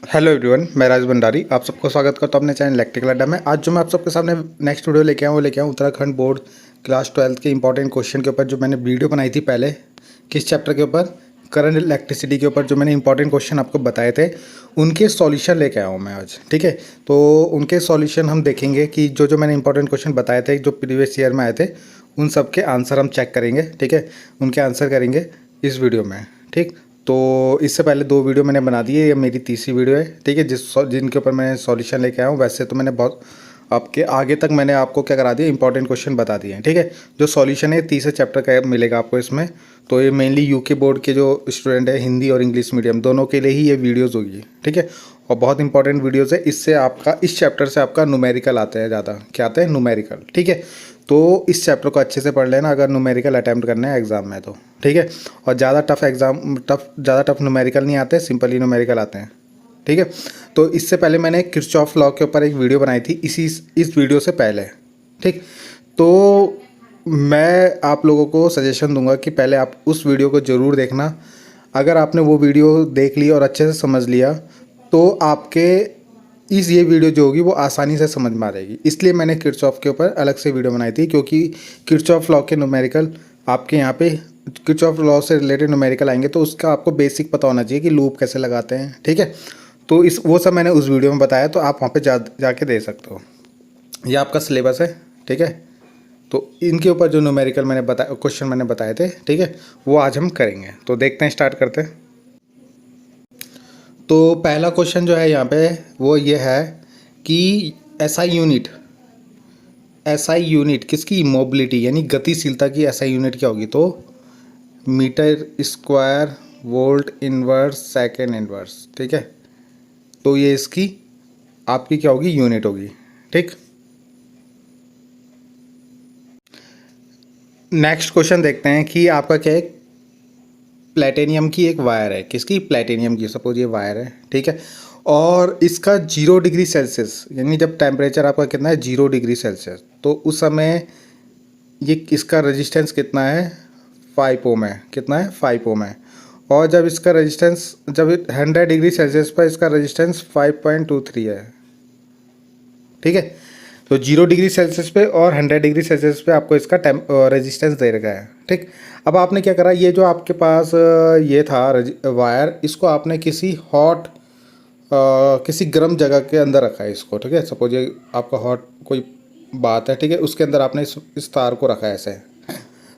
Hello everyone, मैं राज भंडारी आप सबको स्वागत करता हूं अपने चैनल इलेक्ट्रिकल अड्डा में। आज जो मैं आप सबके सामने नेक्स्ट वीडियो लेके आऊँ वो लेके आऊँ उत्तराखंड बोर्ड क्लास 12 के इंपॉर्टेंट क्वेश्चन के ऊपर। जो मैंने वीडियो बनाई थी पहले किस चैप्टर के ऊपर, करंट इलेक्ट्रिसिटी के ऊपर, जो मैंने इंपॉर्टेंट क्वेश्चन आपको बताए थे उनके सॉल्यूशन लेके आया हूँ मैं आज। ठीक है, तो उनके सॉल्यूशन हम देखेंगे कि जो जो मैंने इंपॉर्टेंट क्वेश्चन बताए थे जो प्रीवियस ईयर में आए थे उन सब के आंसर हम चेक करेंगे। ठीक है, उनके आंसर करेंगे इस वीडियो में। ठीक, तो इससे पहले 2 वीडियो मैंने बना दी है, ये मेरी तीसरी वीडियो है। ठीक है, जिनके ऊपर मैं सॉल्यूशन लेके आया हूँ। वैसे तो मैंने बहुत आपके आगे तक मैंने आपको क्या करा दिया, इंपॉर्टेंट क्वेश्चन बता दिए हैं। ठीक है, जो सॉल्यूशन है तीसरे चैप्टर का मिलेगा आपको इसमें। तो ये मेनली यूके बोर्ड के जो स्टूडेंट है, हिंदी और इंग्लिश मीडियम दोनों के लिए ही ये वीडियोज़ होगी। ठीक है, और बहुत इंपॉर्टेंट वीडियोज़ है। इससे आपका इस चैप्टर से आपका न्यूमेरिकल आते हैं ज़्यादा। क्या आते हैं? न्यूमेरिकल। ठीक है, तो इस चैप्टर को अच्छे से पढ़ लेना अगर न्यूमेरिकल अटैम्प्ट करना है एग्जाम में तो। ठीक है, और ज़्यादा टफ न्यूमेरिकल नहीं आते, सिंपल ही न्यूमेरिकल आते हैं। ठीक है, तो इससे पहले मैंने किरचॉफ लॉ के ऊपर एक वीडियो बनाई थी इस वीडियो से पहले। ठीक, तो मैं आप लोगों को सजेशन दूंगा कि पहले आप उस वीडियो को ज़रूर देखना। अगर आपने वो वीडियो देख ली और अच्छे से समझ लिया तो आपके ये वीडियो जो होगी वो आसानी से समझ में आ जाएगी। इसलिए मैंने किरचॉफ के ऊपर अलग से वीडियो बनाई थी, क्योंकि किरचॉफ लॉ के न्यूमेरिकल आपके यहाँ पे किरचॉफ लॉ से रिलेटेड न्यूमेरिकल आएंगे तो उसका आपको बेसिक पता होना चाहिए कि लूप कैसे लगाते हैं। ठीक है, तो वो सब मैंने उस वीडियो में बताया, तो आप वहाँ पे जाके देख सकते हो। ये आपका सिलेबस है। ठीक है, तो इनके ऊपर जो न्यूमेरिकल क्वेश्चन मैंने बताए थे, ठीक है, वो आज हम करेंगे। तो देखते हैं, स्टार्ट करते हैं। तो पहला क्वेश्चन जो है यहाँ पे वो ये है कि एसआई यूनिट किसकी, मोबिलिटी यानी गतिशीलता की एसआई यूनिट क्या होगी? तो metre square volt inverse second inverse. ठीक है, तो ये इसकी आपकी क्या होगी, यूनिट होगी। ठीक, नेक्स्ट क्वेश्चन देखते हैं कि आपका क्या है, प्लेटिनियम की एक वायर है। किसकी? प्लेटिनियम की। सपोज ये वायर है। ठीक है, और इसका 0 डिग्री सेल्सियस यानी जब टेम्परेचर आपका कितना है 0 डिग्री सेल्सियस, तो उस समय ये इसका रेजिस्टेंस कितना है, 5 ओम है। कितना है? 5 ओम है। और जब इसका रेजिस्टेंस जब 100 डिग्री सेल्सियस पर इसका रेजिस्टेंस 5.23 है। ठीक है, तो 0 डिग्री सेल्सियस पे और 100 डिग्री सेल्सियस पे आपको इसका रेजिस्टेंस दे रखा है। ठीक, अब आपने क्या करा, ये जो आपके पास ये था वायर, इसको आपने किसी किसी गर्म जगह के अंदर रखा है इसको। ठीक है, सपोज ये आपका हॉट कोई बात है। ठीक है, उसके अंदर आपने इस तार को रखा है ऐसे।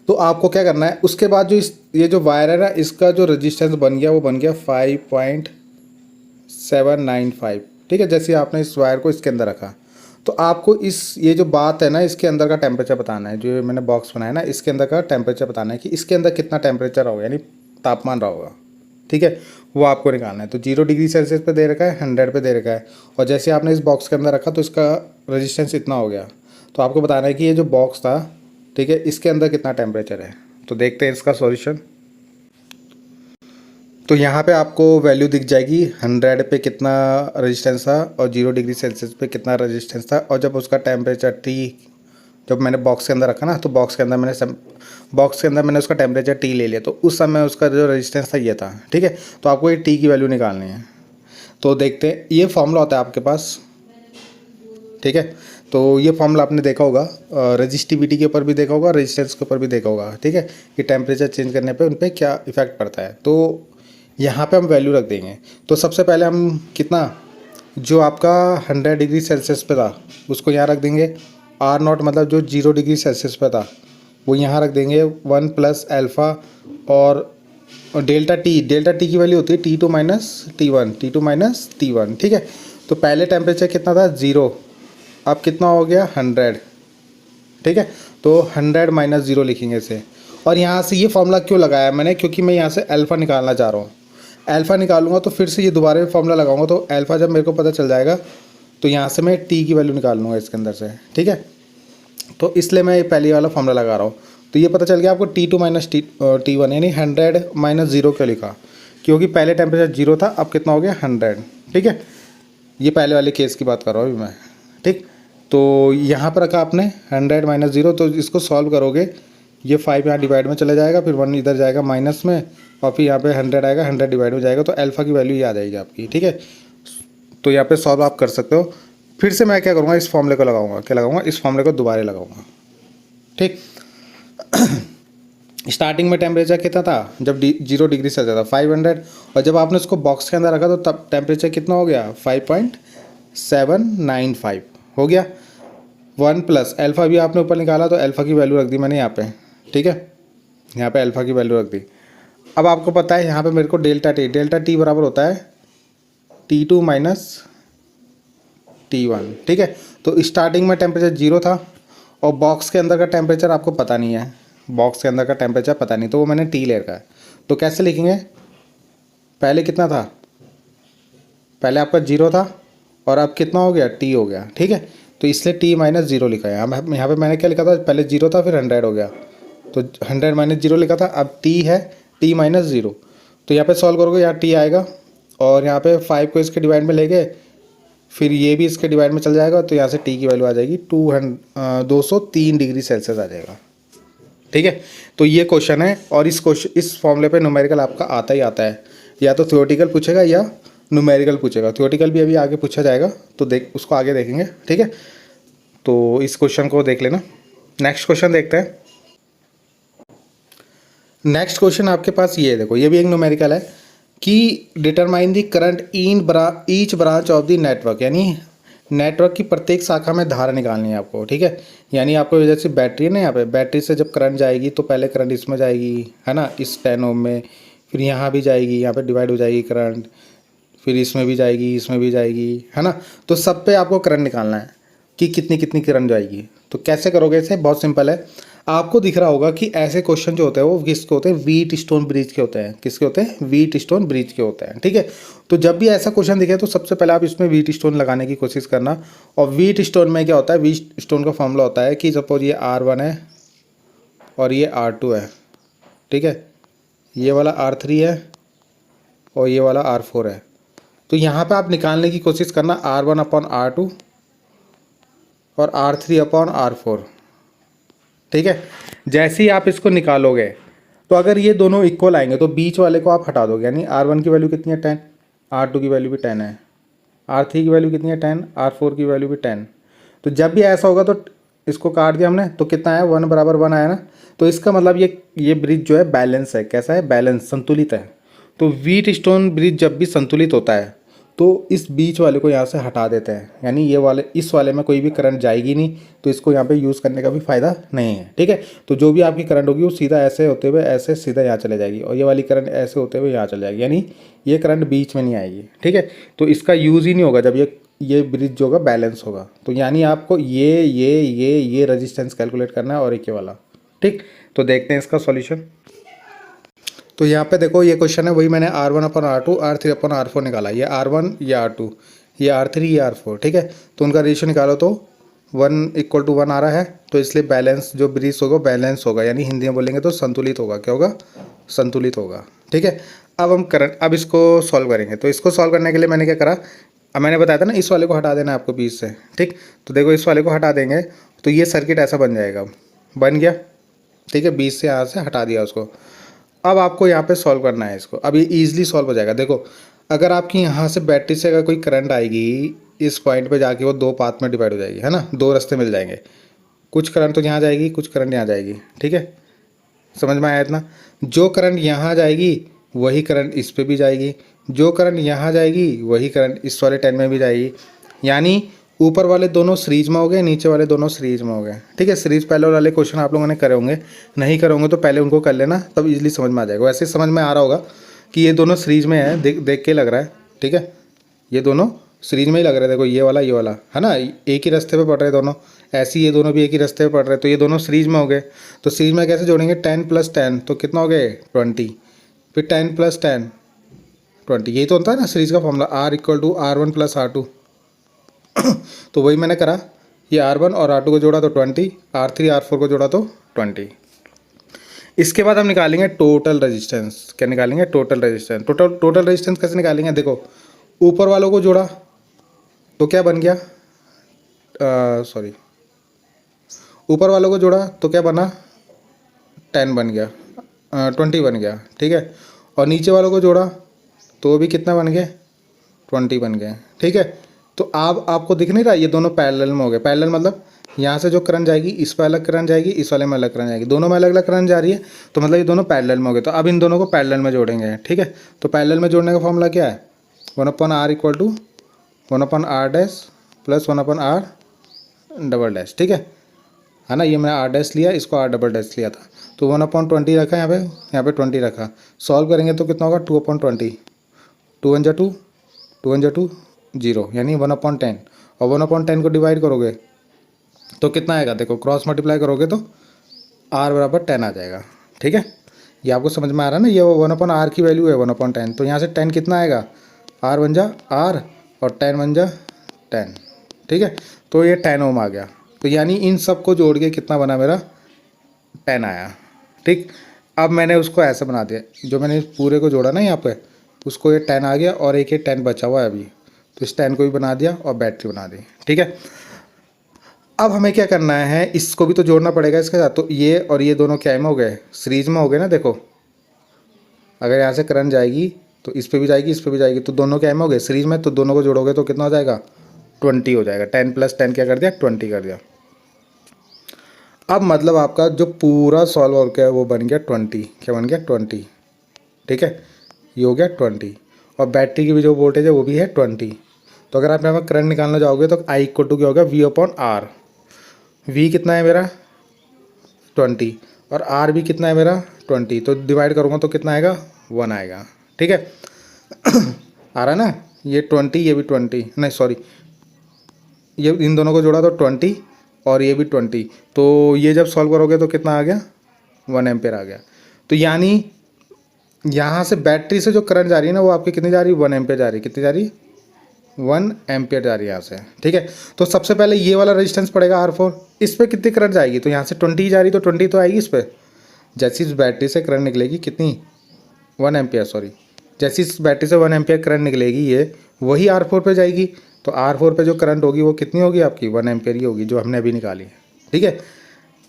तो आपको क्या करना है, उसके बाद जो ये जो वायर है ना, इसका जो रेजिस्टेंस बन गया वो बन गया 5.795। ठीक है, जैसे आपने इस वायर को इसके अंदर रखा तो आपको ये जो बात है ना, इसके अंदर का टेम्परेचर बताना है। जो मैंने बॉक्स बनाया ना, इसके अंदर का टेम्परेचर बताना है कि इसके अंदर कितना टेम्परेचर होगा, यानी तापमान रहा होगा। ठीक है, वो आपको निकालना है। तो 0 डिग्री सेल्सियस पे दे रखा है, 100 पे दे रखा है, और जैसे आपने इस बॉक्स के अंदर रखा तो इसका रेजिस्टेंस इतना हो गया। तो आपको बताना है कि ये जो बॉक्स था, ठीक है, इसके अंदर कितना टेम्परेचर है। तो देखते हैं इसका सॉल्यूशन। तो यहाँ पे आपको वैल्यू दिख जाएगी, 100 पे कितना रेजिस्टेंस था और 0 डिग्री सेल्सियस पे कितना रेजिस्टेंस था। और जब उसका टेम्परेचर जब मैंने बॉक्स के अंदर रखा ना, तो बॉक्स के अंदर मैंने उसका टेम्परेचर T ले लिया, तो उस समय उसका जो रेजिस्टेंस था ये था। ठीक है, तो आपको ये T की वैल्यू निकालनी है। तो देखते हैं, ये फॉर्मूला होता है आपके पास। ठीक है, तो ये फॉर्मूला आपने देखा होगा, रेजिस्टिविटी के ऊपर भी देखा होगा, रेजिस्टेंस के ऊपर भी देखा होगा। ठीक है, कि टेम्परेचर चेंज करने पे उन पर क्या इफेक्ट पड़ता है। तो यहाँ पे हम वैल्यू रख देंगे। तो सबसे पहले हम कितना, जो आपका 100 डिग्री सेल्सियस पे था उसको यहाँ रख देंगे। R0 मतलब जो 0 डिग्री सेल्सियस पे था वो यहाँ रख देंगे 1 प्लस अल्फ़ा, और डेल्टा टी की वैल्यू होती है T2 माइनस T1। ठीक है, तो पहले टेम्परेचर कितना था 0, अब कितना हो गया 100। ठीक है, तो 100 माइनस 0 लिखेंगे इसे। और यहाँ से ये फॉर्मूला क्यों लगाया मैंने, क्योंकि मैं यहाँ से अल्फ़ा निकालना चाह रहा हूँ। अल्फ़ा निकालूंगा तो फिर से ये दोबारा फॉर्मूला लगाऊंगा, तो अल्फ़ा जब मेरे को पता चल जाएगा तो यहाँ से मैं T की वैल्यू निकाल लूँगा इसके अंदर से। ठीक है, तो इसलिए मैं ये पहले वाला फॉर्मूला लगा रहा हूँ। तो ये पता चल गया आपको T2 माइनस T1, यानी 100 माइनस 0 क्यों लिखा, क्योंकि पहले टेम्परेचर 0 था, अब कितना हो गया 100। ठीक है, ये पहले वाले केस की बात कर रहा हूँ अभी मैं। ठीक, तो यहाँ पर रखा आपने 100 माइनस 0, तो इसको सॉल्व करोगे, ये 5 यहाँ डिवाइड में चला जाएगा, फिर 1 इधर जाएगा माइनस में, और फिर यहाँ पे 100 आएगा, 100 डिवाइड हो जाएगा, तो अल्फ़ा की वैल्यू ये आ जाएगी आपकी। ठीक है, तो यहाँ पे सॉल्व आप कर सकते हो। फिर से मैं क्या करूँगा, इस फॉर्मूले को लगाऊंगा, क्या लगाऊंगा, इस फॉर्मूले को दोबारा लगाऊंगा। ठीक। स्टार्टिंग में टेम्परेचर कितना था जब 0 डिग्री सेल्सियस था 500, और जब आपने उसको बॉक्स के अंदर रखा तो तब टेम्परेचर कितना हो गया 5.795 हो गया। 1 प्लस अल्फ़ा भी आपने ऊपर निकाला तो अल्फ़ा की वैल्यू रख दी मैंने यहाँ पे। ठीक है, यहाँ पे अल्फ़ा की वैल्यू रख दी। अब आपको पता है यहाँ पे मेरे को डेल्टा टी बराबर होता है T2 माइनस T1। ठीक है, तो स्टार्टिंग में टेम्परेचर 0 था और बॉक्स के अंदर का टेम्परेचर आपको पता नहीं है, बॉक्स के अंदर का टेम्परेचर पता नहीं, तो वो मैंने टी ले रखा है। तो कैसे लिखेंगे, पहले कितना था, पहले आपका 0 था और अब कितना हो गया, टी हो गया। ठीक है, तो इसलिए टी माइनस 0 लिखा है। यहाँ पे मैंने क्या लिखा था, पहले 0 था फिर 100 हो गया, तो 100 माइनस 0 लिखा था, अब टी है टी माइनस 0। तो यहाँ पे सॉल्व करोगे, यहाँ टी आएगा और यहाँ पे 5 को इसके डिवाइड में लेके फिर ये भी इसके डिवाइड में चल जाएगा, तो यहाँ से टी की वैल्यू आ जाएगी 203 डिग्री सेल्सियस आ जाएगा। ठीक है, तो ये क्वेश्चन है और इस फॉर्मूले पे न्यूमेरिकल आपका आता ही आता है, या तो थ्योरेटिकल पूछेगा या न्यूमेरिकल पूछेगा। थ्योरेटिकल भी अभी आगे पूछा जाएगा, तो उसको आगे देखेंगे। ठीक है, तो इस क्वेश्चन को देख लेना। नेक्स्ट क्वेश्चन देखते हैं। नेक्स्ट क्वेश्चन आपके पास ये है, देखो ये भी एक न्यूमेरिकल है कि determine the current in each branch of the network, यानी नेटवर्क की प्रत्येक शाखा में धारा निकालनी है आपको। ठीक है, यानी आपको जैसे बैटरी है ना, यहाँ पे बैटरी से जब करंट जाएगी तो पहले करंट इसमें जाएगी, है ना, इस 10 ओम में, फिर यहाँ भी जाएगी, यहाँ पे डिवाइड हो जाएगी करंट, फिर इसमें भी जाएगी, इसमें भी जाएगी, है ना। तो सब पे आपको करंट निकालना है कि कितनी कितनी करंट जाएगी। तो कैसे करोगे इसे, बहुत सिंपल है। आपको दिख रहा होगा कि ऐसे क्वेश्चन जो होते हैं वो किसके होते हैं, व्हीट स्टोन ब्रिज के होते हैं। किसके होते हैं, व्हीट स्टोन ब्रिज के होते हैं। ठीक है, तो जब भी ऐसा क्वेश्चन दिखे तो सबसे पहले आप इसमें व्हीट स्टोन लगाने की कोशिश करना। और व्हीट स्टोन में क्या होता है, व्हीट स्टोन का फॉर्मूला होता है कि सपोज ये R1 है और ये R2 है। ठीक है, ये वाला R3 है और ये वाला R4 है। तो यहाँ पे आप निकालने की कोशिश करना R1 अपॉन R2 और R3 अपॉन R4। ठीक है, जैसे ही आप इसको निकालोगे तो अगर ये दोनों इक्वल आएंगे तो बीच वाले को आप हटा दोगे, यानी R1 की वैल्यू कितनी है 10, R2 की वैल्यू भी 10 है, R3 की वैल्यू कितनी है 10, R4 की वैल्यू भी 10। तो जब भी ऐसा होगा तो इसको काट दिया हमने, तो कितना आया 1 बराबर 1 आया ना। तो इसका मतलब ये ब्रिज जो है बैलेंस है। कैसा है, बैलेंस, संतुलित है। तो व्हीट स्टोन ब्रिज जब भी संतुलित होता है तो इस बीच वाले को यहाँ से हटा देते हैं, यानी ये वाले, इस वाले में कोई भी करंट जाएगी नहीं, तो इसको यहाँ पे यूज़ करने का भी फ़ायदा नहीं है। ठीक है, तो जो भी आपकी करंट होगी वो सीधा ऐसे होते हुए ऐसे सीधा यहाँ चले जाएगी, और ये वाली करंट ऐसे होते हुए यहाँ चले जाएगी, यानी ये करंट बीच में नहीं आएगी। ठीक है, तो इसका यूज़ ही नहीं होगा जब ये ब्रिज जो होगा बैलेंस होगा। तो यानी आपको ये रजिस्टेंस कैलकुलेट करना है और एक ये वाला। ठीक, तो देखते हैं इसका सॉल्यूशन। तो यहाँ पे देखो ये क्वेश्चन है, वही मैंने R1 upon R2 R3 upon R4 निकाला। ये R1, ये R2, ये R3, ये R4। ठीक है, तो उनका रेशियो निकालो तो 1:1 आ रहा है, तो इसलिए बैलेंस जो ब्रिज होगा बैलेंस होगा, यानी हिंदी में बोलेंगे तो संतुलित होगा। क्या होगा, संतुलित होगा। ठीक है, अब हम करंट, अब इसको सॉल्व करेंगे। तो इसको सॉल्व करने के लिए मैंने क्या करा, अब मैंने बताया था ना इस वाले को हटा देना है आपको बीच से। ठीक, तो देखो इस वाले को हटा देंगे तो ये सर्किट ऐसा बन जाएगा, बन गया। ठीक है, बीच से यहाँ से हटा दिया उसको। अब आपको यहाँ पे सॉल्व करना है इसको। अब ये ईजिली सॉल्व हो जाएगा। देखो अगर आपकी यहाँ से बैटरी से अगर कोई करंट आएगी, इस पॉइंट पे जाके वो 2 पार्ट में डिवाइड हो जाएगी, है ना, 2 रास्ते मिल जाएंगे। कुछ करंट तो यहाँ जाएगी, कुछ करंट यहाँ जाएगी। ठीक है, समझ में आया इतना। जो करंट यहाँ जाएगी वही करंट इस पर भी जाएगी, जो करंट यहाँ जाएगी वही करंट इस वाले 10 में भी जाएगी। यानी ऊपर वाले दोनों सीरीज में हो गए, नीचे वाले दोनों सीरीज में हो गए। ठीक है, सीरीज पहले वाले क्वेश्चन आप लोगों ने करे होंगे, नहीं करे होंगे तो पहले उनको कर लेना, तब इजीली समझ में आ जाएगा। वैसे समझ में आ रहा होगा कि ये दोनों सीरीज में है, देख के लग रहा है। ठीक है, ये दोनों सीरीज में ही लग रहा है। देखो ये वाला है ना, एक ही रास्ते पे पड़ रहे दोनों, ऐसे ही ये दोनों भी एक ही रास्ते पे पड़ रहे, तो ये दोनों सीरीज में हो गए। तो सीरीज में कैसे जोड़ेंगे, 10 + 10 तो कितना हो गए 20, फिर 10 + 10 20। यही तो होता है ना सीरीज का फॉर्मूला, R = R1 + R2। तो वही मैंने करा, ये R1 और R2 को जोड़ा तो 20, R3 R4 को जोड़ा तो 20। इसके बाद हम निकालेंगे टोटल रेजिस्टेंस। क्या निकालेंगे, टोटल रेजिस्टेंस। टोटल रेजिस्टेंस कैसे निकालेंगे, देखो ऊपर वालों को जोड़ा तो क्या बन गया, ऊपर वालों को जोड़ा तो क्या बना, 10 बन गया, 20 बन गया। ठीक है, और नीचे वालों को जोड़ा तो भी कितना बन गया, 20 बन गए, ठीक है। तो आप आपको दिख नहीं रहा, ये दोनों पैरेलल में हो गए। पैरेलल मतलब यहाँ से जो करंट जाएगी इस पर अलग करंट जाएगी, इस वाले में अलग करंट जाएगी, दोनों में अलग अलग करंट जा रही है, तो मतलब ये दोनों पैरेलल में हो गए। तो अब इन दोनों को पैरेलल में जोड़ेंगे, ठीक है। तो पैरेलल में जोड़ने का फॉर्मूला क्या है, 1/r equal to 1/r dash plus 1/r double dash, ठीक है ना। ये मैंने r डैश लिया, इसको r डबल डैश लिया था, तो 1/20 रखा यहाँ पे 20 रखा। सॉल्व करेंगे तो कितना होगा, 2/20, 2 1 2, 2 1 2 0, यानी 1/10। और 1/10 को डिवाइड करोगे तो कितना आएगा, देखो क्रॉस मल्टीप्लाई करोगे तो r बराबर 10 आ जाएगा, ठीक है। ये आपको समझ में आ रहा है ना, ये 1/r की वैल्यू है 1/10, तो यहाँ से 10 कितना आएगा, r बन जा r और 10 बन जा 10, ठीक है। तो ये 10 ओम आ गया। तो यानी इन सब को जोड़ के कितना बना मेरा, 10 आया, ठीक। अब मैंने उसको ऐसे बना दिया, जो मैंने पूरे को जोड़ा ना यहाँ पे, उसको ये 10 आ गया और एक ये 10 बचा हुआ है अभी, तो इस 10 को भी बना दिया और बैटरी बना दी, ठीक है। अब हमें क्या करना है, इसको भी तो जोड़ना पड़ेगा इसके साथ। तो ये और ये दोनों क्या में हो गए, सीरीज में हो गए ना। देखो अगर यहाँ से करंट जाएगी तो इस पर भी जाएगी, इस पर भी जाएगी, तो दोनों क्या में हो गए, सीरीज में। तो दोनों को जोड़ोगे तो कितना हो जाएगा, 20 हो जाएगा। 10 + 10 क्या कर दिया, 20 कर दिया। अब मतलब आपका जो पूरा सॉल्व हो गया वो बन गया 20, क्या बन गया 20, ठीक है। ये हो गया 20 और बैटरी की भी जो वोल्टेज है वो भी है 20। तो अगर आप यहाँ पर करंट निकालना चाहोगे तो I इक्वल टू क्या होगा, V/R। V कितना है मेरा 20 और R भी कितना है मेरा 20, तो डिवाइड करूँगा तो कितना आएगा, 1 आएगा, ठीक है। आ रहा है ना, ये 20 ये भी 20, नहीं सॉरी, ये इन दोनों को जोड़ा तो 20 और ये भी 20, तो ये जब सॉल्व करोगे तो कितना आ गया, 1 एम्पेयर आ गया। तो यानी यहाँ से बैटरी से जो करंट जा रही है ना वो आपकी कितनी जा रही है, 1 एम्पेयर जा रही है। कितनी जा रही है, 1 एम्पेयर जा रही है यहाँ से, ठीक है। तो सबसे पहले ये वाला रेजिस्टेंस पड़ेगा R4, इस पर कितनी करंट जाएगी, तो यहाँ से 20 जा रही तो 20 तो आएगी इस पर। जैसी इस बैटरी से करंट निकलेगी कितनी, 1 एम्पेयर, सॉरी, जैसी इस बैटरी से 1 एम्पेयर करंट निकलेगी ये वही R4 पे जाएगी। तो R4 पे जो करंट होगी वो कितनी होगी आपकी, 1 एम्पेयर ही होगी, जो हमने अभी निकाली है, ठीक है।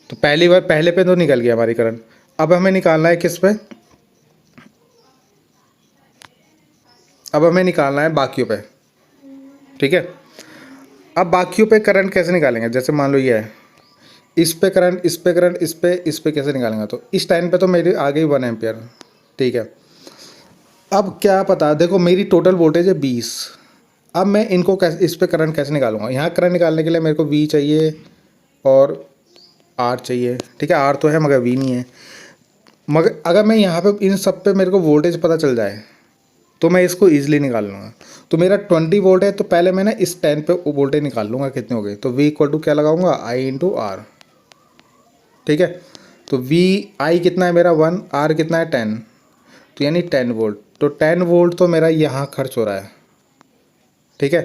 तो पहली बार पहले पे तो निकल गया हमारी करंट। अब हमें निकालना है किस पे, अब हमें निकालना है बाकियों पे, ठीक है। अब बाकियों पे करंट कैसे निकालेंगे, जैसे मान लो ये है, इस पे करंट, इस पे करंट, इस पे कैसे निकालेंगे। तो इस टाइम पे तो मेरी आ गई 1 एम्पेयर, ठीक है। अब क्या पता, देखो मेरी टोटल वोल्टेज है 20। अब मैं इनको कैसे, इस पे करंट कैसे निकालूंगा, यहाँ करंट निकालने के लिए मेरे को V चाहिए और R चाहिए, ठीक है। R तो है मगर V नहीं है। मगर अगर मैं यहाँ पे इन सब पे मेरे को वोल्टेज पता चल जाए तो मैं इसको ईजिली निकाल लूँगा। तो मेरा 20 वोल्ट है, तो पहले मैं ना इस 10 पे वोल्टेज निकाल लूँगा कितने हो गए। तो V इक्वल टू क्या लगाऊंगा, I × R, ठीक है। तो I कितना है मेरा 1, R कितना है 10, तो यानी 10 वोल्ट। तो 10 वोल्ट तो मेरा यहाँ खर्च हो रहा है, ठीक है।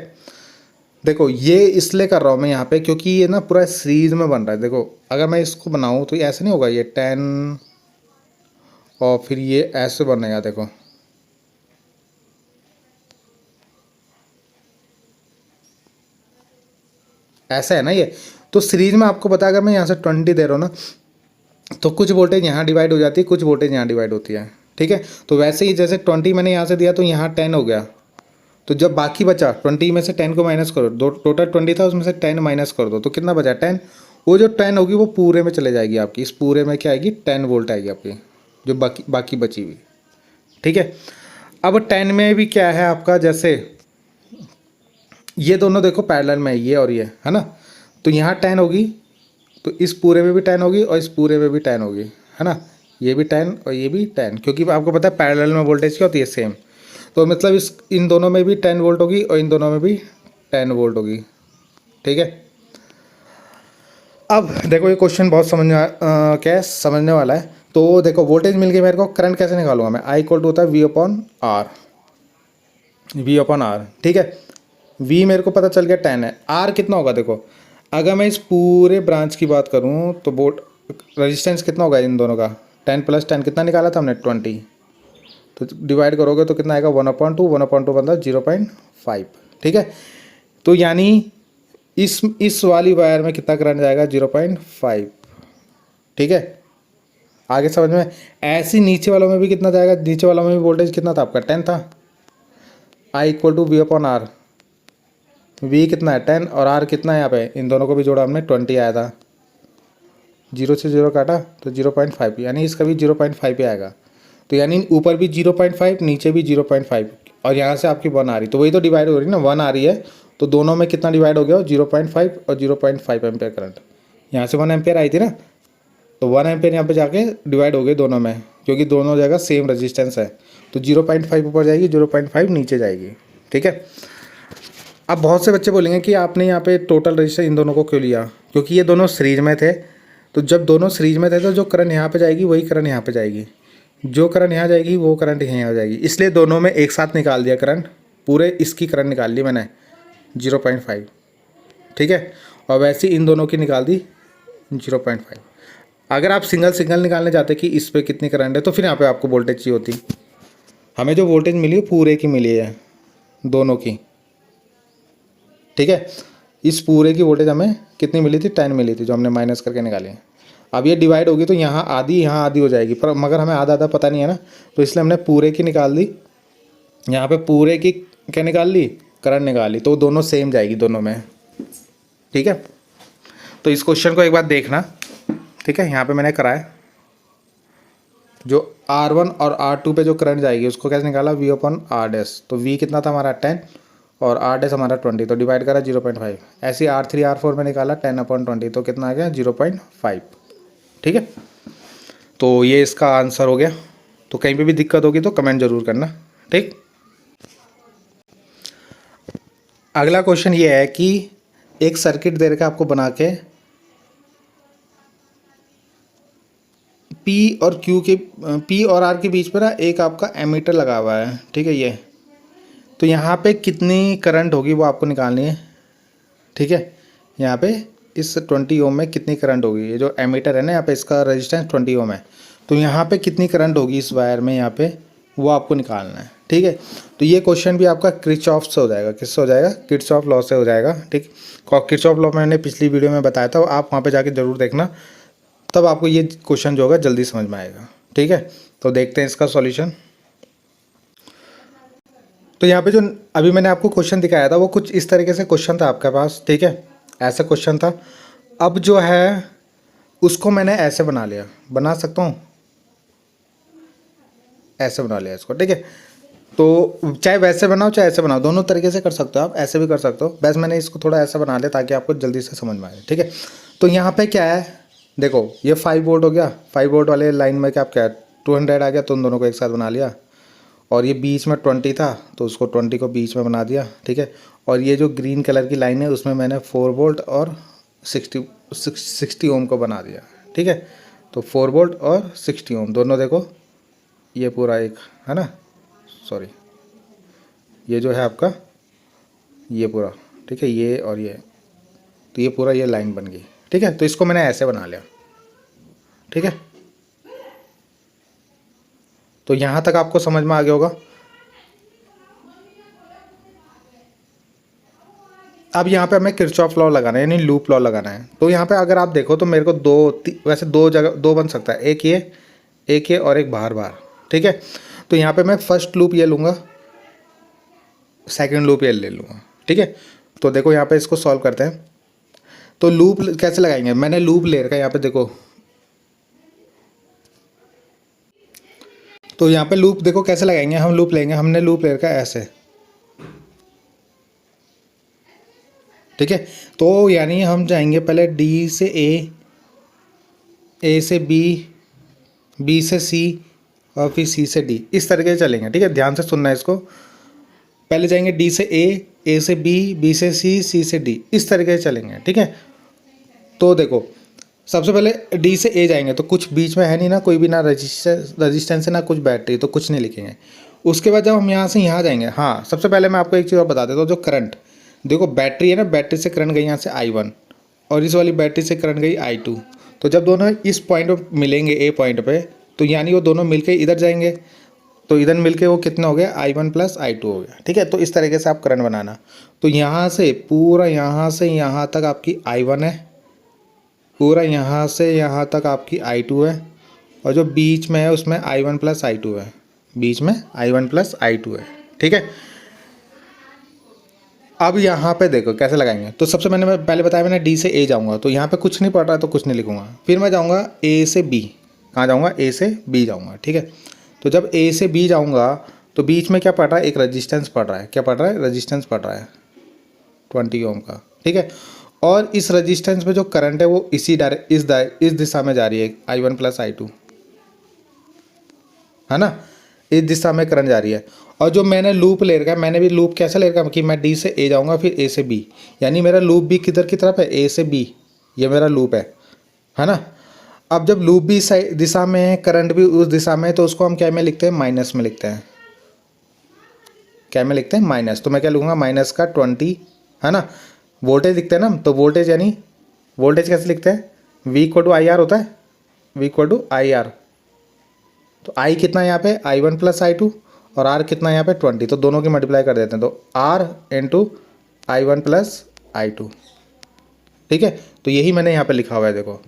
देखो ये इसलिए कर रहा हूँ मैं यहाँ पे क्योंकि ये ना पूरा सीरीज में बन रहा है। देखो अगर मैं इसको बनाऊँ तो ऐसे नहीं होगा, ये 10 और फिर ये ऐसे बनेगा, देखो ऐसा है ना ये। तो सीरीज में आपको पता है, अगर मैं यहाँ से 20 दे रहा हूँ ना तो कुछ वोल्टेज यहाँ डिवाइड हो जाती है, कुछ वोल्टेज यहाँ डिवाइड होती है, ठीक है। तो वैसे ही जैसे 20 मैंने यहाँ से दिया तो यहाँ 10 हो गया, तो जब बाकी बचा 20 में से 10 को माइनस करो, दो टोटल 20 था उसमें से 10 माइनस कर दो तो कितना बचा 10। वो जो 10 होगी वो पूरे में चले जाएगी आपकी, इस पूरे में क्या आएगी 10 वोल्ट आएगी आपकी, जो बाकी बची हुई, ठीक है। अब 10 में भी क्या है आपका, जैसे ये दोनों देखो पैरेलल में ये और ये है ना, तो यहाँ 10 होगी तो इस पूरे में भी 10 होगी और इस पूरे में भी 10 होगी, है ना। ये भी 10 और ये भी 10, क्योंकि आपको पता है पैरेलल में वोल्टेज क्या होती है, सेम। तो मतलब इन दोनों में भी 10 वोल्ट होगी और इन दोनों में भी 10 वोल्ट होगी, ठीक है। अब देखो ये क्वेश्चन बहुत क्या समझने वाला है। तो देखो वोल्टेज मिल गई मेरे को, करंट कैसे निकालूंगा मैं, I इक्वल टू होता है V/R, V/R, ठीक है। V मेरे को पता चल गया 10 है, R कितना होगा, देखो अगर मैं इस पूरे ब्रांच की बात करूँ तो वोल्ट रेजिस्टेंस कितना होगा इन दोनों का, 10 + 10 कितना निकाला था हमने 20, तो डिवाइड करोगे तो कितना आएगा 1/2, 1/2 बनता है 0.5, ठीक है। तो यानी इस वाली वायर में कितना करंट जाएगा 0.5, ठीक है। आगे समझ में, ऐसी नीचे वालों में भी कितना जाएगा, नीचे वालों में भी वोल्टेज कितना था आपका 10 था, I equal to V upon R. V कितना है 10 और आर कितना है यहाँ पे, इन दोनों को भी जोड़ा हमने 20 आया था। 0 से 0 काटा तो 0.5, यानी इसका भी 0.5 पे आएगा। तो यानी ऊपर भी 0.5 नीचे भी 0.5 और यहाँ से आपकी 1 आ रही, तो वही तो डिवाइड हो रही है ना, 1 आ रही है। तो दोनों में कितना डिवाइड हो गया, 0.5 और 0.5 एम्पेयर करंट। यहाँ से 1 एम्पेयर आई थी ना, तो 1 एम्पेयर यहाँ पे जाके डिवाइड हो गए दोनों में, क्योंकि दोनों जगह सेम रेजिस्टेंस है। तो 0.5 ऊपर जाएगी, 0.5 नीचे जाएगी। ठीक है। अब बहुत से बच्चे बोलेंगे कि आपने यहाँ पे टोटल रजिस्टर इन दोनों को क्यों लिया, क्योंकि ये दोनों सीरीज में थे। तो जब दोनों सीरीज में थे तो जो करंट यहाँ पे जाएगी वही करंट यहाँ पे जाएगी, जो करंट यहाँ जाएगी वो करंट यहाँ आ जाएगी, इसलिए दोनों में एक साथ निकाल दिया करंट। पूरे इसकी करंट निकाल ली मैंने 0.5। ठीक है। और वैसे इन दोनों की निकाल दी 0.5। अगर आप सिंगल सिंगल निकालने जाते कि इस पर कितनी करंट है, तो फिर यहाँ पे आपको वोल्टेज चाहिए होती। हमें जो वोल्टेज मिली है पूरे की मिली है, दोनों की। ठीक है। इस पूरे की वोल्टेज हमें कितनी मिली थी, 10 मिली थी, जो हमने माइनस करके निकाली। अब ये डिवाइड होगी तो यहाँ आधी हो जाएगी, पर मगर हमें आधा पता नहीं है ना, तो इसलिए हमने पूरे की निकाल दी। यहाँ पे पूरे की क्या निकाल ली, करंट निकाल ली, तो दोनों सेम जाएगी दोनों में। ठीक है। तो इस क्वेश्चन को एक बार देखना। ठीक है। यहाँ पे मैंने कराया जो R1 और R2 पे जो करंट जाएगी उसको कैसे निकाला, V अपॉन R डैश। तो V कितना था हमारा 10 और R डैश हमारा 20, तो डिवाइड करा 0.5। ऐसे R3 R4 में निकाला 10 अपॉन 20, तो कितना आ गया 0.5। ठीक है। तो ये इसका आंसर हो गया। तो कहीं पे भी दिक्कत होगी तो कमेंट जरूर करना। ठीक। अगला क्वेश्चन ये है कि एक सर्किट दे रखा है आपको बना के, P और R के बीच में ना एक आपका एमीटर लगा हुआ है। ठीक है। ये तो यहाँ पे कितनी करंट होगी वो आपको निकालनी है। ठीक है। यहाँ पे इस 20 ओम में कितनी करंट होगी, ये जो एमीटर है ना यहाँ पे इसका रेजिस्टेंस 20 ओम है, तो यहाँ पे कितनी करंट होगी इस वायर में यहाँ पे, वो आपको निकालना है। ठीक है। तो ये क्वेश्चन भी आपका किरचॉफ से हो जाएगा, किससे हो जाएगा, किरचॉफ लॉ से हो जाएगा। ठीक। किरचॉफ लॉ मैंने पिछली वीडियो में बताया था, आप वहाँ पर जाके ज़रूर देखना, तब आपको ये क्वेश्चन जो होगा जल्दी समझ में आएगा। ठीक है। तो देखते हैं इसका सॉल्यूशन। तो यहाँ पे जो अभी मैंने आपको क्वेश्चन दिखाया था वो कुछ इस तरीके से क्वेश्चन था आपके पास। ठीक है। ऐसा क्वेश्चन था। अब जो है उसको मैंने ऐसे बना लिया, बना सकता हूँ ऐसे बना लिया इसको। ठीक है। तो चाहे वैसे बनाओ चाहे ऐसे बनाओ, दोनों तरीके से कर सकते हो आप, ऐसे भी कर सकते हो। बस मैंने इसको थोड़ा ऐसा बना लिया ताकि आपको जल्दी से समझ में आए। ठीक है। तो यहाँ पे क्या है, देखो ये 5 वोल्ट हो गया, 5 वोल्ट वाले लाइन में क्या क्या 200 आ गया, तो उन दोनों को एक साथ बना लिया। और ये बीच में 20 था तो उसको 20 को बीच में बना दिया। ठीक है। और ये जो ग्रीन कलर की लाइन है उसमें मैंने 4 वोल्ट और 60 ओम को बना दिया। ठीक है। तो 4 वोल्ट और 60 ओम दोनों देखो, ये पूरा एक है ना, सॉरी ये जो है आपका ये पूरा। ठीक है। ये और ये, तो ये पूरा ये लाइन बन गई। ठीक है। तो इसको मैंने ऐसे बना लिया। ठीक है। तो यहाँ तक आपको समझ में आ गया होगा। अब यहाँ पे हमें किरचॉफ लॉ लगाना है, यानी लूप लॉ लगाना है। तो यहाँ पे अगर आप देखो तो मेरे को वैसे दो जगह दो बन सकता है, एक ये और एक बाहर बाहर। ठीक है। तो यहाँ पे मैं फर्स्ट लूप ये लूँगा, सेकंड लूप ये ले लूँगा। ठीक है। तो देखो यहाँ पे इसको सॉल्व करते हैं। तो लूप कैसे लगाएंगे, मैंने लूप ले रखा है यहाँ पे देखो। तो यहाँ पे लूप देखो कैसे लगाएंगे, हम लूप लेंगे, हमने लूप ले रखा है ऐसे। ठीक है। तो यानी हम जाएंगे पहले डी से ए से बी से सी और फिर सी से डी, इस तरीके से चलेंगे। ठीक है। ध्यान से सुनना है इसको। पहले जाएंगे डी से ए से बी से सी से डी, इस तरीके से चलेंगे। ठीक है। तो देखो सबसे पहले डी से ए जाएंगे तो कुछ बीच में है नहीं ना, कोई भी ना रजिस्टेंस है ना कुछ बैटरी, तो कुछ नहीं लिखेंगे। उसके बाद जब हम यहाँ से यहाँ जाएंगे, हाँ सबसे पहले मैं आपको एक चीज़ और बता देता हूँ। जो करंट देखो बैटरी है ना, बैटरी से करंट गई यहाँ से I1 और इस वाली बैटरी से करंट गई I2। तो जब दोनों इस पॉइंट पर मिलेंगे ए पॉइंट पे, तो यानी वो दोनों मिलके इधर जाएंगे, तो इधर मिलके वो कितना हो गया I1 प्लस I2 हो गया। ठीक है। तो इस तरीके से आप करंट बनाना। तो यहाँ से पूरा यहाँ से यहाँ तक आपकी I1 है, पूरा यहाँ से यहाँ तक आपकी I2 है, और जो बीच में है उसमें I1 प्लस I2 है, बीच में I1 प्लस I2 है। ठीक है। अब यहाँ पे देखो कैसे लगाएंगे। तो सबसे मैं पहले बताया मैंने डी से ए जाऊँगा, तो यहाँ पे कुछ नहीं पड़ रहा है तो कुछ नहीं लिखूँगा। फिर मैं जाऊँगा ए से बी, कहाँ जाऊँगा, ए से बी जाऊँगा, ठीक है। तो जब ए से बी जाऊँगा तो बीच में क्या पड़ रहा है, एक रजिस्टेंस पड़ रहा है। क्या पड़ रहा है, रजिस्टेंस पड़ रहा है 20 ओम का, ठीक है। और इस रजिस्टेंस में जो करंट है वो इस दिशा में जा रही है, I1 प्लस I2, है ना, इस दिशा में करंट जा रही है। और जो मैंने लूप ले रखा है, मैंने भी लूप कैसे ले रखा है कि मैं डी से ए जाऊँगा फिर ए से बी, यानी मेरा लूप भी किधर की तरफ है, ए से बी, ये मेरा लूप है ना। अब जब लूप भी दिशा में है, करंट भी उस दिशा में है, तो उसको हम क्या में लिखते हैं, माइनस में लिखते हैं। क्या में लिखते हैं, माइनस। तो मैं क्या लिखूँगा, माइनस का 20, है ना। वोल्टेज लिखते हैं ना, तो वोल्टेज यानी वोल्टेज कैसे लिखते हैं, V इक्वल टू IR होता है, V इक्वल टू IR। तो I कितना है यहाँ पे, I1 प्लस I2, और R कितना है यहाँ पे 20, तो दोनों की मल्टीप्लाई कर देते हैं, तो R into I1 plus I2, ठीक है। तो यही मैंने यहाँ पे लिखा हुआ है, देखो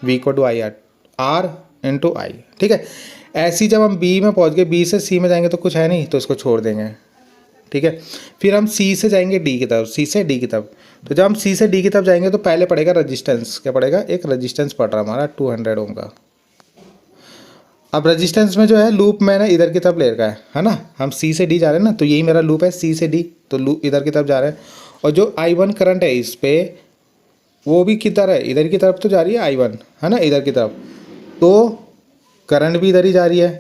V equal to IR, R into I, ठीक है। ऐसी जब हम B में पहुँच गए, B से C में जाएंगे तो कुछ है नहीं, तो इसको छोड़ देंगे, ठीक है। फिर हम C से जाएंगे D की तरफ, C से D की तरफ। तो जब हम C से D की तरफ जाएंगे तो पहले पड़ेगा रजिस्टेंस, क्या पड़ेगा, एक रजिस्टेंस पड़ रहा है हमारा 200 ओम का। अब रजिस्टेंस में जो है लूप मैंने इधर की तरफ ले रखा है ना, हम C से D जा रहे हैं ना, तो यही मेरा लूप है C से D, तो लूप इधर की तरफ जा रहे हैं। और जो I1 करंट है इस पे, वो भी किधर है, इधर की तरफ तो जा रही है I1, है ना, इधर की तरफ। तो करंट भी इधर ही जा रही है,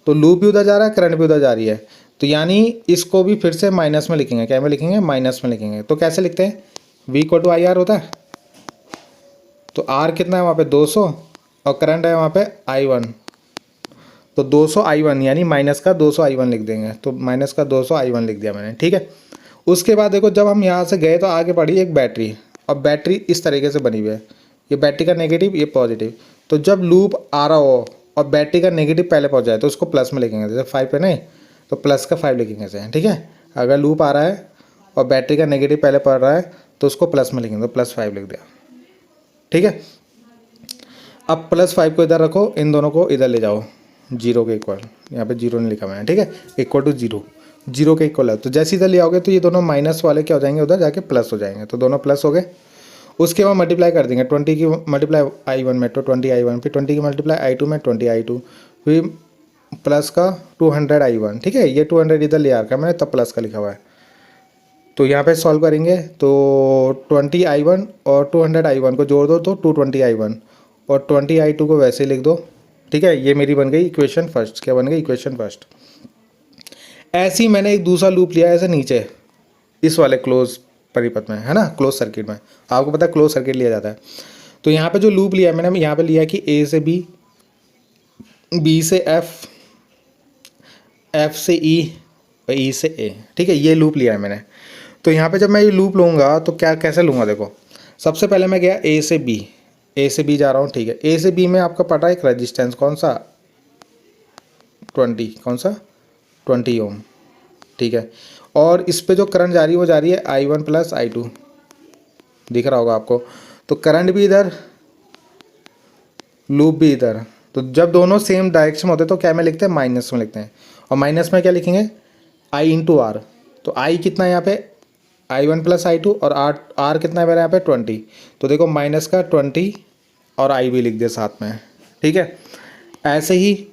तो लूप भी उधर जा रहा है, करंट भी उधर जा रही है। तो यानी इसको भी फिर से माइनस में लिखेंगे, क्या में लिखेंगे, माइनस में लिखेंगे। तो कैसे लिखते हैं, V इक्वल टू IR होता है, तो R कितना है वहाँ पे 200, और करंट है वहाँ पे I1, तो 200 I1 यानी माइनस का 200 I1 लिख देंगे। तो माइनस का 200 I1 लिख दिया मैंने, ठीक है। उसके बाद देखो जब हम यहाँ से गए तो आगे पड़ी एक बैटरी, और बैटरी इस तरीके से बनी हुई है, ये बैटरी का नेगेटिव, ये पॉजिटिव। तो जब लूप आ रहा हो और बैटरी का नेगेटिव पहले पहुँच जाए तो उसको प्लस में लिखेंगे, जैसे 5 पे नहीं तो प्लस का 5 लिखेंगे ऐसे, ठीक है। अगर लूप आ रहा है और बैटरी का नेगेटिव पहले पड़ रहा है तो उसको प्लस में लिखेंगे, तो प्लस 5 लिख दिया, ठीक है। अब प्लस 5 को इधर रखो, इन दोनों को इधर ले जाओ, जीरो के इक्वल, यहाँ पे जीरो नहीं लिखा मैंने, ठीक है, इक्वल टू जीरो, जीरो के इक्वल है। तो जैसे इधर ले आओगे तो ये दोनों माइनस वाले क्या हो जाएंगे, उधर जाके प्लस हो जाएंगे, तो दोनों प्लस हो गए। उसके बाद मल्टीप्लाई कर देंगे, 20 की मल्टीप्लाई I1 में तो 20 I1, फिर 20 की मल्टीप्लाई I2 में 20 I2, फिर प्लस का 200 I1, ठीक है। ये 200 इधर ले आ रखा है मैंने, तब प्लस का लिखा हुआ है। तो यहाँ पे सॉल्व करेंगे तो 20 I1 और 200 I1 को जोड़ दो तो 220 I1, और 20 I2 को वैसे लिख दो, ठीक है। ये मेरी बन गई इक्वेशन फर्स्ट, क्या बन गई, इक्वेशन फर्स्ट। ऐसे ही मैंने एक दूसरा लूप लिया ऐसे नीचे इस वाले क्लोज परिपथ में, है ना, क्लोज सर्किट में, आपको पता है क्लोज सर्किट लिया जाता है। तो यहाँ पे जो लूप लिया मैंने, यहाँ पे लिया कि A से B, B से F, F से E और E से A, ठीक है, ये लूप लिया है मैंने। तो यहाँ पे जब मैं ये लूप लूँगा तो क्या कैसे लूँगा, देखो सबसे पहले मैं गया A से B, A से B जा रहा हूँ, ठीक है। A से B में आपका पता है एक रजिस्टेंस कौन सा, 20, कौन सा 20 ओम, ठीक है। और इस पे जो करंट जा रही है वो जा रही है I1 प्लस I2, दिख रहा होगा आपको। तो करंट भी इधर, लूप भी इधर, तो जब दोनों सेम डायरेक्शन में होते तो क्या में लिखते हैं, माइनस में लिखते हैं। और माइनस में क्या लिखेंगे, I इंटू R। तो I कितना है यहाँ पे, I1 प्लस I2, और R कितना है मेरा यहाँ पे 20। तो देखो माइनस का 20 और I भी लिख दिया साथ में, ठीक है। ऐसे ही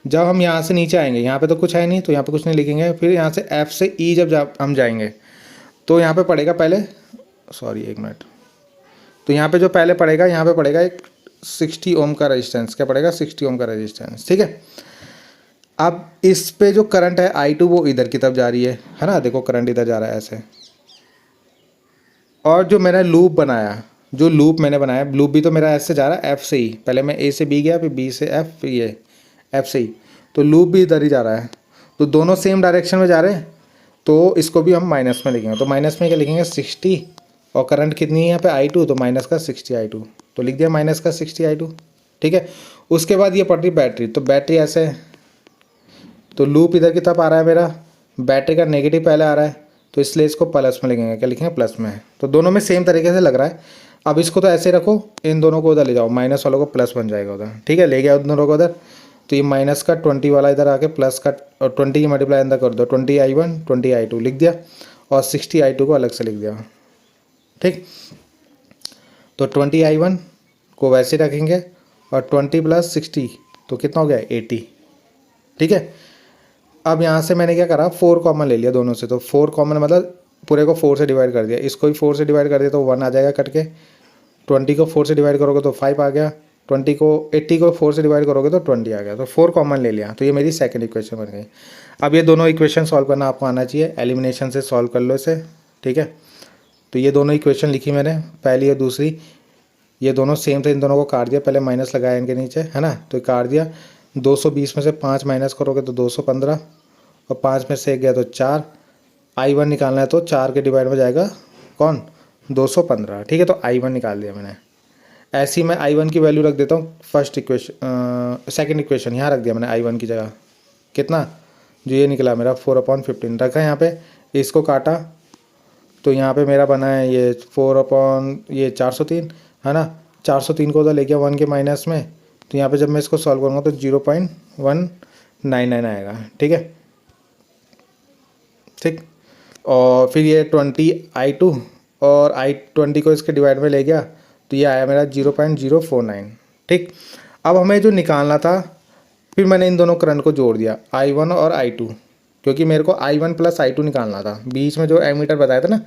जब हम यहाँ से नीचे आएंगे, यहाँ पे तो कुछ है नहीं तो यहाँ पे कुछ नहीं लिखेंगे। फिर यहाँ से F से E जब हम जाएंगे तो यहाँ पे पड़ेगा पहले, सॉरी एक मिनट, तो यहाँ पे जो पहले पड़ेगा, यहाँ पे पड़ेगा एक 60 ओम का रेजिस्टेंस, क्या पड़ेगा 60 ओम का रेजिस्टेंस, ठीक है। अब इस पे जो करंट है I2 वो इधर की तरफ जा रही है ना, देखो करंट इधर जा रहा है ऐसे। और जो मैंने लूप बनाया, जो लूप मैंने बनाया, लूप भी तो मेरा ऐसे जा रहा है F से E, पहले मैं A से B गया, फिर B से F, फिर ये F से E, तो लूप भी इधर ही जा रहा है। तो दोनों सेम डायरेक्शन में जा रहे हैं, तो इसको भी हम माइनस में लिखेंगे। तो माइनस में क्या लिखेंगे 60, और करंट कितनी है यहाँ पे I2, तो माइनस का 60 I2, तो लिख दिया माइनस का 60 I2, ठीक है। उसके बाद ये पड़ रही बैटरी, तो बैटरी ऐसे, तो लूप इधर की तरफ आ रहा है मेरा, बैटरी का नेगेटिव पहले आ रहा है, तो इसलिए इसको प्लस में लिखेंगे, क्या लिखेंगे, प्लस में। तो दोनों में सेम तरीके से लग रहा है। अब इसको तो ऐसे रखो, इन दोनों को उधर ले जाओ, माइनस वालों को प्लस बन जाएगा उधर, ठीक है। ले गया उन दोनों को उधर, तो ये माइनस का 20 वाला इधर आके प्लस का, और 20 की मल्टीप्लाई अंदर कर दो, 20 I1 20 I2 लिख दिया। और 60 I2 को अलग से लिख दिया। ठीक, तो 20 I1 को वैसे रखेंगे और 20 + 60 तो कितना हो गया 80। ठीक है, अब यहाँ से मैंने क्या करा 4 कॉमन ले लिया दोनों से, तो 4 कॉमन मतलब पूरे को 4 से डिवाइड कर दिया, इसको भी 4 से डिवाइड कर दिया तो 1 आ जाएगा कट के। 20 को 4 से डिवाइड करोगे तो 5 आ गया, 80 को 4 से डिवाइड करोगे तो 20 आ गया, तो 4 कॉमन ले लिया, तो ये मेरी सेकंड इक्वेशन बन गई। अब ये दोनों इक्वेशन सॉल्व करना आपको आना चाहिए, एलिमिनेशन से सॉल्व कर लो इसे। ठीक है, तो ये दोनों इक्वेशन लिखी मैंने, पहली और दूसरी, ये दोनों सेम थे, इन दोनों को काट दिया, पहले माइनस लगाया इनके नीचे, है ना, तो काट दिया। 220 में से 5 माइनस करोगे तो 215, और 5 में से 1 गया तो 4। I1 निकालना है तो 4 के डिवाइड में जाएगा कौन 215। ठीक है, तो I1 निकाल दिया मैंने। ऐसी मैं I1 की वैल्यू रख देता हूँ फर्स्ट इक्वेशन, सेकंड इक्वेशन यहाँ रख दिया मैंने I1 की जगह, कितना जो ये निकला मेरा 4/15 रखा है यहाँ पे। इसको काटा तो यहाँ पे मेरा बना है ये 4/403, है ना। 403 को उधर ले गया 1 के माइनस में, तो यहाँ पे जब मैं इसको सॉल्व करूँगा तो 0.199 आएगा। ठीक है, ठीक, और फिर ये 20 I2 और I20 को इसके डिवाइड में ले गया तो ये आया मेरा 0.049। ठीक, अब हमें जो निकालना था, फिर मैंने इन दोनों करंट को जोड़ दिया I1 और I2, क्योंकि मेरे को I1 + I2 निकालना था। बीच में जो एमीटर बताया था ना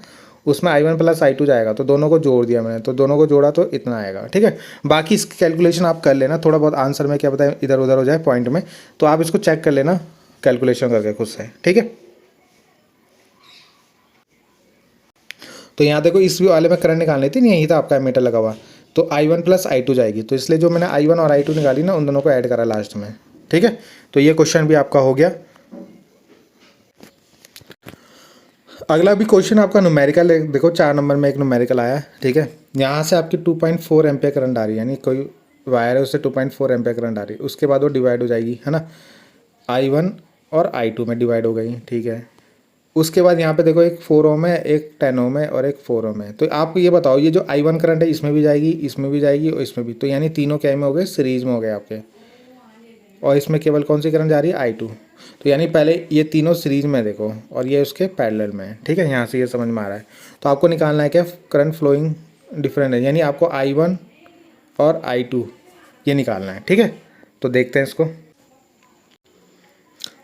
उसमें I1 + I2 जाएगा, तो दोनों को जोड़ दिया मैंने, तो दोनों को जोड़ा तो इतना आएगा। ठीक है, बाकी इसकी कैलकुलेशन आप कर लेना, थोड़ा बहुत आंसर में क्या बताएं इधर उधर हो जाए पॉइंट में, तो आप इसको चेक कर लेना कैलकुलेशन करके खुद से। ठीक है, तो यहाँ देखो इस वाले में करंट निकालनी थी, नहीं यही था आपका एमीटर लगा हुआ, तो I1 + I2 जाएगी, तो इसलिए जो मैंने I1 और I2 निकाली ना उन दोनों को ऐड करा लास्ट में। ठीक है, तो ये क्वेश्चन भी आपका हो गया। अगला भी क्वेश्चन आपका न्यूमेरिकल है, देखो 4 नंबर में एक न्यूमेरिकल आया है। ठीक है, यहाँ से आपकी 2.4 एम्पियर करंट आ रही है, यानी कोई वायर है उससे 2.4 एम्पियर करंट आ रही है, उसके बाद वो डिवाइड हो जाएगी, है ना, I1 और I2 में डिवाइड हो गई। ठीक है, उसके बाद यहाँ पे देखो एक 4 ओम है, एक 10 ओम है और एक 4 ओम है, तो आप ये बताओ ये जो I1 करंट है इसमें भी जाएगी, इसमें भी जाएगी और इसमें भी, तो यानी तीनों क्या में हो गए सीरीज में हो गए आपके, और इसमें केवल कौन सी करंट जा रही है I2, तो यानी पहले ये तीनों सीरीज में देखो और ये उसके पैरेलल में है। ठीक है, यहाँ से ये समझ में आ रहा है, तो आपको निकालना है क्या करंट फ्लोइंग डिफरेंट है, यानी आपको I1 और I2 ये निकालना है। ठीक है, तो देखते हैं इसको।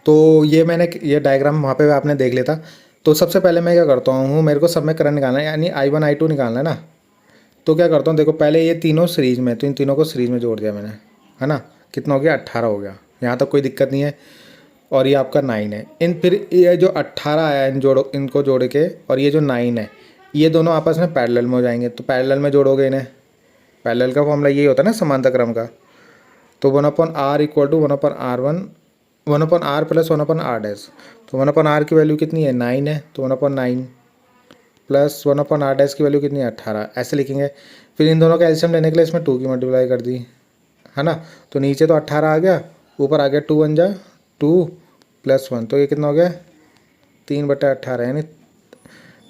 तो ये मैंने ये डायग्राम वहाँ पे आपने देख लिया था, तो सबसे पहले मैं क्या करता हूँ, मेरे को सब में करंट निकालना है, यानी I1 I2 निकालना है ना, तो क्या करता हूँ देखो पहले ये तीनों सीरीज में, तो इन तीनों को सीरीज में जोड़ दिया मैंने, है ना, कितना हो गया 18 हो गया, यहाँ तक कोई दिक्कत नहीं है, और ये आपका 9 है। इन फिर ये जो 18 आया इनको जोड़ के, और ये जो 9 है ये दोनों आपस में पैरेलल में हो जाएंगे, तो पैरेलल में जोड़ोगे इन्हें, पैरेलल का फॉर्मूला यही होता है ना समांतर क्रम का, तो 1/r = 1/r1 1/r + 1/r', तो 1/r की वैल्यू कितनी है 9 है, तो 1/9 प्लस 1/r' की वैल्यू कितनी है 18, ऐसे लिखेंगे। फिर इन दोनों का एलसीएम लेने के लिए इसमें 2 की मल्टीप्लाई कर दी, है ना, तो नीचे तो 18 आ गया, ऊपर आ गया 2 1 जा 2 + 1, तो ये कितना हो गया 3/18, यानी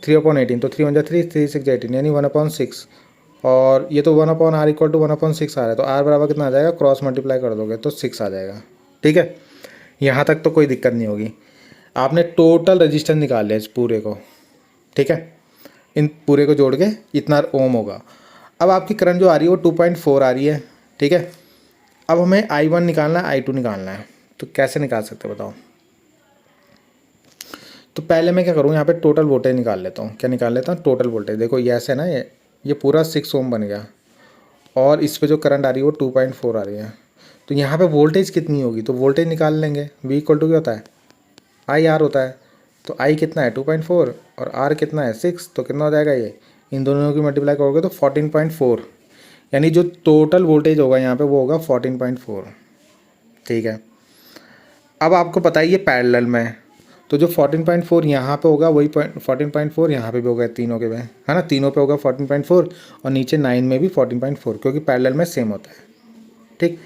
3/18, तो 3 1 जा 3 3 6 18, यानी 1/6, और ये तो 1/r = 1/6 आ रहा है, तो r बराबर कितना आ जाएगा, क्रॉस मल्टीप्लाई कर दोगे तो 6 आ जाएगा। ठीक है, यहाँ तक तो कोई दिक्कत नहीं होगी। आपने टोटल रजिस्टेंस निकाल लिया इस पूरे को। ठीक है, इन पूरे को जोड़ के इतना ओम होगा। अब आपकी करंट जो आ रही है वो 2.4 आ रही है। ठीक है, अब हमें I1 निकालना है, I2 निकालना है, तो कैसे निकाल सकते बताओ। तो पहले मैं क्या करूँ, यहाँ पे टोटल वोल्टेज निकाल लेता हूँ। क्या निकाल लेता हूँ, टोटल वोल्टेज। देखो ये ऐसे है ना, ये पूरा 6 ओम बन गया, और इस पे जो करंट आ रही है वो 2.4 आ रही है, तो यहाँ पे वोल्टेज कितनी होगी, तो वोल्टेज निकाल लेंगे। V = क्या होता है, IR होता है, तो I कितना है 2.4 और R कितना है 6, तो कितना हो जाएगा ये, इन दोनों की मल्टीप्लाई करोगे तो 14.4, यानी जो टोटल वोल्टेज होगा यहाँ पे वो होगा 14.4। ठीक है, अब आपको पता है ये पैरेलल में है, तो जो 14.4 यहाँ पे होगा वही 14.4 यहाँ पे भी होगा, तीनों के में, है ना, तीनों पे होगा 14.4, और नीचे 9 में भी 14.4, क्योंकि पैरेलल में सेम होता है। ठीक,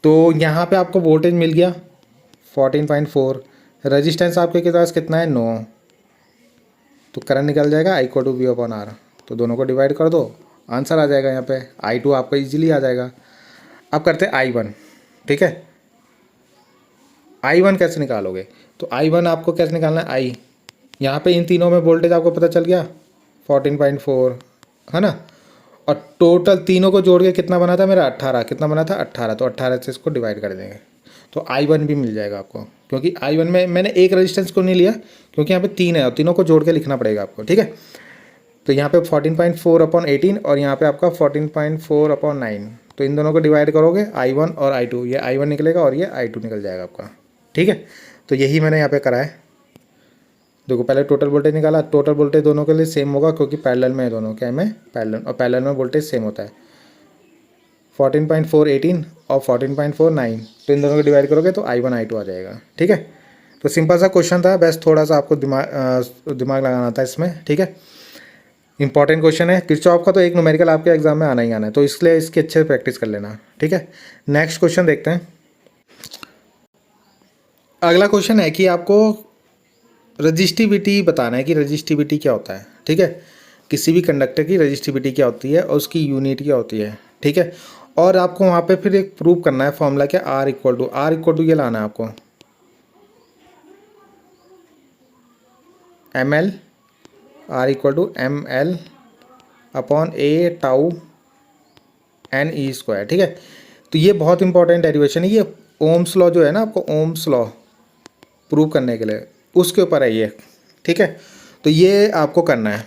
तो यहाँ पे आपको वोल्टेज मिल गया 14.4, रेजिस्टेंस आपके पास कितना है 9, तो करंट निकल जाएगा I = V/R, तो दोनों को डिवाइड कर दो, आंसर आ जाएगा। यहाँ पे I2 आपका इजीली आ जाएगा। अब करते हैं I1। ठीक है, I1 कैसे निकालोगे, तो I1 आपको कैसे निकालना है, यहाँ पे इन तीनों में वोल्टेज आपको पता चल गया 14.4 है ना। और टोटल तीनों को जोड़ के कितना बना था मेरा 18, कितना बना था 18, तो 18 से इसको डिवाइड कर देंगे तो I1 भी मिल जाएगा आपको, क्योंकि I1 में मैंने एक रेजिस्टेंस को नहीं लिया क्योंकि यहाँ पे 3 है और तीनों को जोड़ के लिखना पड़ेगा आपको, ठीक है। तो यहाँ पे 14.4/18 और यहाँ पे आपका 14.4/9, तो इन दोनों को डिवाइड करोगे I1 और I2, ये I1 निकलेगा और ये I2 निकल जाएगा आपका, ठीक है। तो यही मैंने यहाँ पे करा है। देखो पहले टोटल वोल्टेज निकाला, टोटल वोल्टेज दोनों के लिए सेम होगा क्योंकि पैरेलल में है दोनों, क्या में पैरेलल, और पैरेलल में वोल्टेज सेम होता है 14.4/18 और 14.49, तो इन दोनों को डिवाइड करोगे तो I1 I2 आ जाएगा, ठीक है। तो सिंपल सा क्वेश्चन था, बस थोड़ा सा आपको दिमाग लगाना था इसमें, ठीक है। इंपॉर्टेंट क्वेश्चन है, किरचॉफ का तो एक न्यूमेरिकल आपके एग्जाम में आना ही आना है, तो इसलिए इसकी अच्छे से प्रैक्टिस कर लेना, ठीक है। नेक्स्ट क्वेश्चन देखते हैं। अगला क्वेश्चन है कि आपको रजिस्टिविटी बताना है कि रजिस्टिविटी क्या होता है, ठीक है। किसी भी कंडक्टर की रजिस्टिविटी क्या होती है और उसकी यूनिट क्या होती है, ठीक है। और आपको वहाँ पे फिर एक प्रूव करना है फॉर्मूला क्या, R इक्वल टू ये लाना है आपको ml, R equal to ml/A/τ/NE², ठीक है। तो ये बहुत इंपॉर्टेंट डेरिवेशन है, ये ओम्स लॉ जो है ना, आपको ओम्स लॉ प्रूव करने के लिए उसके ऊपर है ये, ठीक है। तो ये आपको करना है,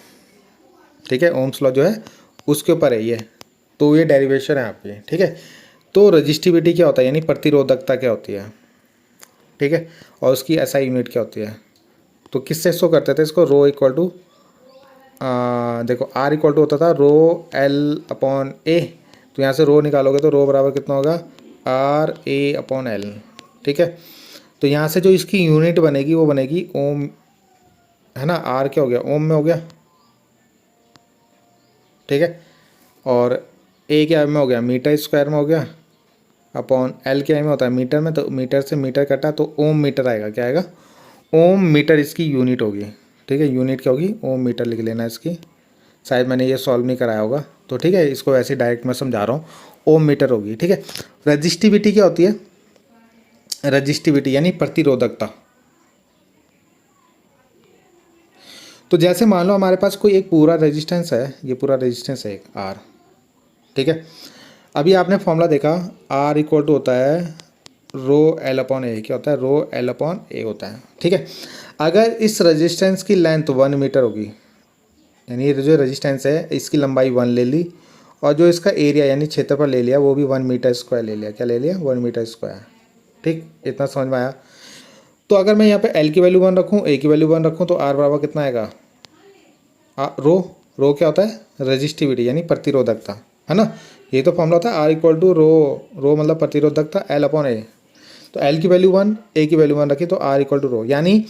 ठीक है, ओम्स लॉ जो है उसके ऊपर है ये, तो ये डेरिवेशन है आपकी, ठीक है। तो रजिस्टिविटी क्या होता है यानी प्रतिरोधकता क्या होती है, ठीक है, और उसकी एसआई यूनिट क्या होती है। तो किससे शो करते थे इसको, रो इक्वल टू देखो R इक्वल टू होता था ρL/A, तो यहाँ से रो निकालोगे तो रो बराबर कितना होगा RA/L, ठीक है। तो यहाँ से जो इसकी यूनिट बनेगी वो बनेगी ओम, है ना, R क्या हो गया ओम में हो गया, ठीक है, और A क्या में हो गया मीटर स्क्वायर में हो गया, अपॉन L क्या में होता है मीटर में, तो मीटर से मीटर कटा तो ओम मीटर आएगा, क्या आएगा ओम मीटर इसकी यूनिट होगी, ठीक है। यूनिट क्या होगी ओम मीटर लिख लेना इसकी, शायद मैंने ये सॉल्व नहीं कराया होगा तो ठीक है, इसको ऐसे डायरेक्ट मैं समझा रहा हूँ, ओम मीटर होगी, ठीक है। रजिस्टिविटी क्या होती है, रजिस्टिविटी यानी प्रतिरोधकता। तो जैसे मान लो हमारे पास कोई एक पूरा रेजिस्टेंस है, ये पूरा रेजिस्टेंस है एक R, ठीक है। अभी आपने फॉर्मूला देखा R इक्वल टू होता है ρL/A, क्या होता है ρL/A होता है, ठीक है। अगर इस रेजिस्टेंस की लेंथ 1 मीटर होगी, यानी ये जो रेजिस्टेंस है इसकी लंबाई 1 ले ली, और जो इसका एरिया यानी क्षेत्रफल ले लिया वो भी 1 मीटर स्क्वायर ले लिया, क्या ले लिया 1 मीटर स्क्वायर, ठीक, इतना समझ में आया। तो अगर मैं यहाँ पे L की वैल्यू 1 रखूँ, A की वैल्यू 1 रखूँ, तो R बराबर कितना आएगा रो क्या होता है रजिस्टिविटी यानी प्रतिरोधकता, है ना। ये तो फॉर्मूला था R इक्वल टू रो मतलब प्रतिरोधकता L/A, तो L की वैल्यू 1 A की वैल्यू 1 रखी तो R इक्वल टू रो, यानी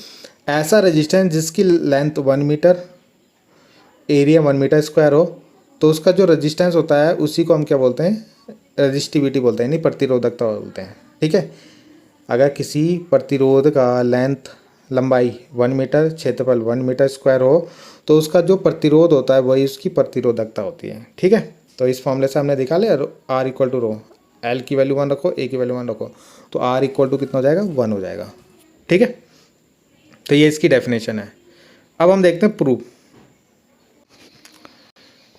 ऐसा रेजिस्टेंस जिसकी length 1 metre area 1 metre square हो, तो उसका जो रेजिस्टेंस होता है उसी को हम क्या बोलते हैं रजिस्टिविटी बोलते हैं, यानी प्रतिरोधकता बोलते हैं, ठीक है। अगर किसी प्रतिरोध का लेंथ लंबाई 1 मीटर क्षेत्रफल 1 मीटर स्क्वायर हो तो उसका जो प्रतिरोध होता है वही उसकी प्रतिरोधकता होती है, ठीक है। तो इस फॉर्मूले से हमने निकाले R equal to rho, L की वैल्यू 1 रखो A की वैल्यू 1 रखो, तो R इक्वल टू कितना हो जाएगा 1 हो जाएगा, ठीक है। तो ये इसकी डेफिनेशन है। अब हम देखते हैं प्रूफ।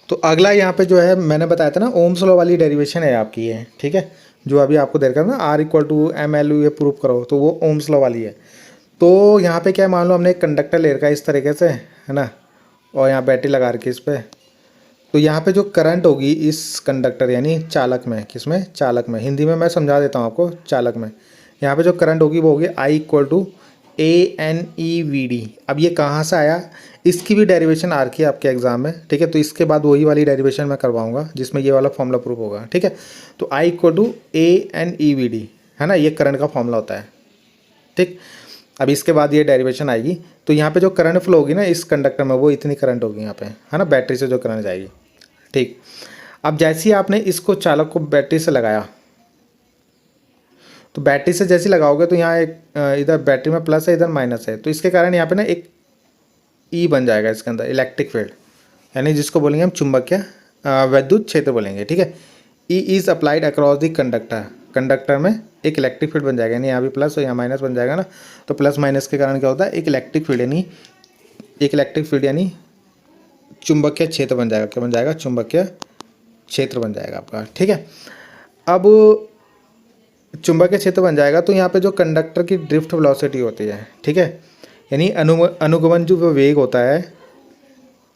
तो अगला यहाँ पे जो है मैंने बताया था ना ओम्स लॉ वाली डेरिवेशन है आपकी ये, ठीक है, जो अभी आपको दे रखा है ना R इक्वल टू ML ये प्रूफ करो, तो वो ओम्स लॉ वाली है। तो यहाँ पे क्या है, मान लो हमने एक कंडक्टर ले रखा है इस तरीके से, है ना, और यहाँ बैटरी लगा रखी है इस पर, तो यहाँ पे जो करंट होगी इस कंडक्टर यानी चालक में, किसमें चालक में, हिंदी में मैं समझा देता हूँ आपको, चालक में यहाँ पे जो करंट होगी वो होगी I इक्वल टू ANEVD। अब ये कहाँ से आया, इसकी भी डेरिवेशन आ रखी है आपके एग्जाम में, ठीक है। तो इसके बाद वही वाली डेरिवेशन मैं करवाऊंगा जिसमें ये वाला फॉर्मूला प्रूफ होगा, ठीक है। तो I इक्वल टू ANEVD, है ना, ये करंट का फॉर्मूला होता है, ठीक। अब इसके बाद ये डेरिवेशन आएगी, तो यहाँ पे जो करंट फ्लो होगी ना इस कंडक्टर में वो इतनी करंट होगी यहाँ पे, है ना, बैटरी से जो करंट जाएगी, ठीक। अब जैसे ही आपने इसको चालक को बैटरी से लगाया, तो बैटरी से जैसे लगाओगे तो यहाँ एक इधर बैटरी में प्लस है इधर माइनस है, तो इसके कारण यहाँ पे ना एक ई बन जाएगा इसके अंदर इलेक्ट्रिक फील्ड, यानी जिसको बोलेंगे हम चुंबकीय विद्युत क्षेत्र बोलेंगे, ठीक है। E is applied across the conductor, conductor में एक इलेक्ट्रिक फील्ड बन जाएगा, यानी यहाँ भी प्लस और यहाँ माइनस बन जाएगा ना, तो प्लस माइनस के कारण क्या होता है एक इलेक्ट्रिक फील्ड यानी एक इलेक्ट्रिक फील्ड यानी चुंबकीय क्षेत्र बन जाएगा। क्या बन जाएगा? चुंबकीय क्षेत्र बन जाएगा आपका। ठीक है, अब चुंबकीय क्षेत्र बन जाएगा तो यहाँ पे जो कंडक्टर की ड्रिफ्ट वेलोसिटी होती है, ठीक है, यानी अनुगमन जो वेग होता है,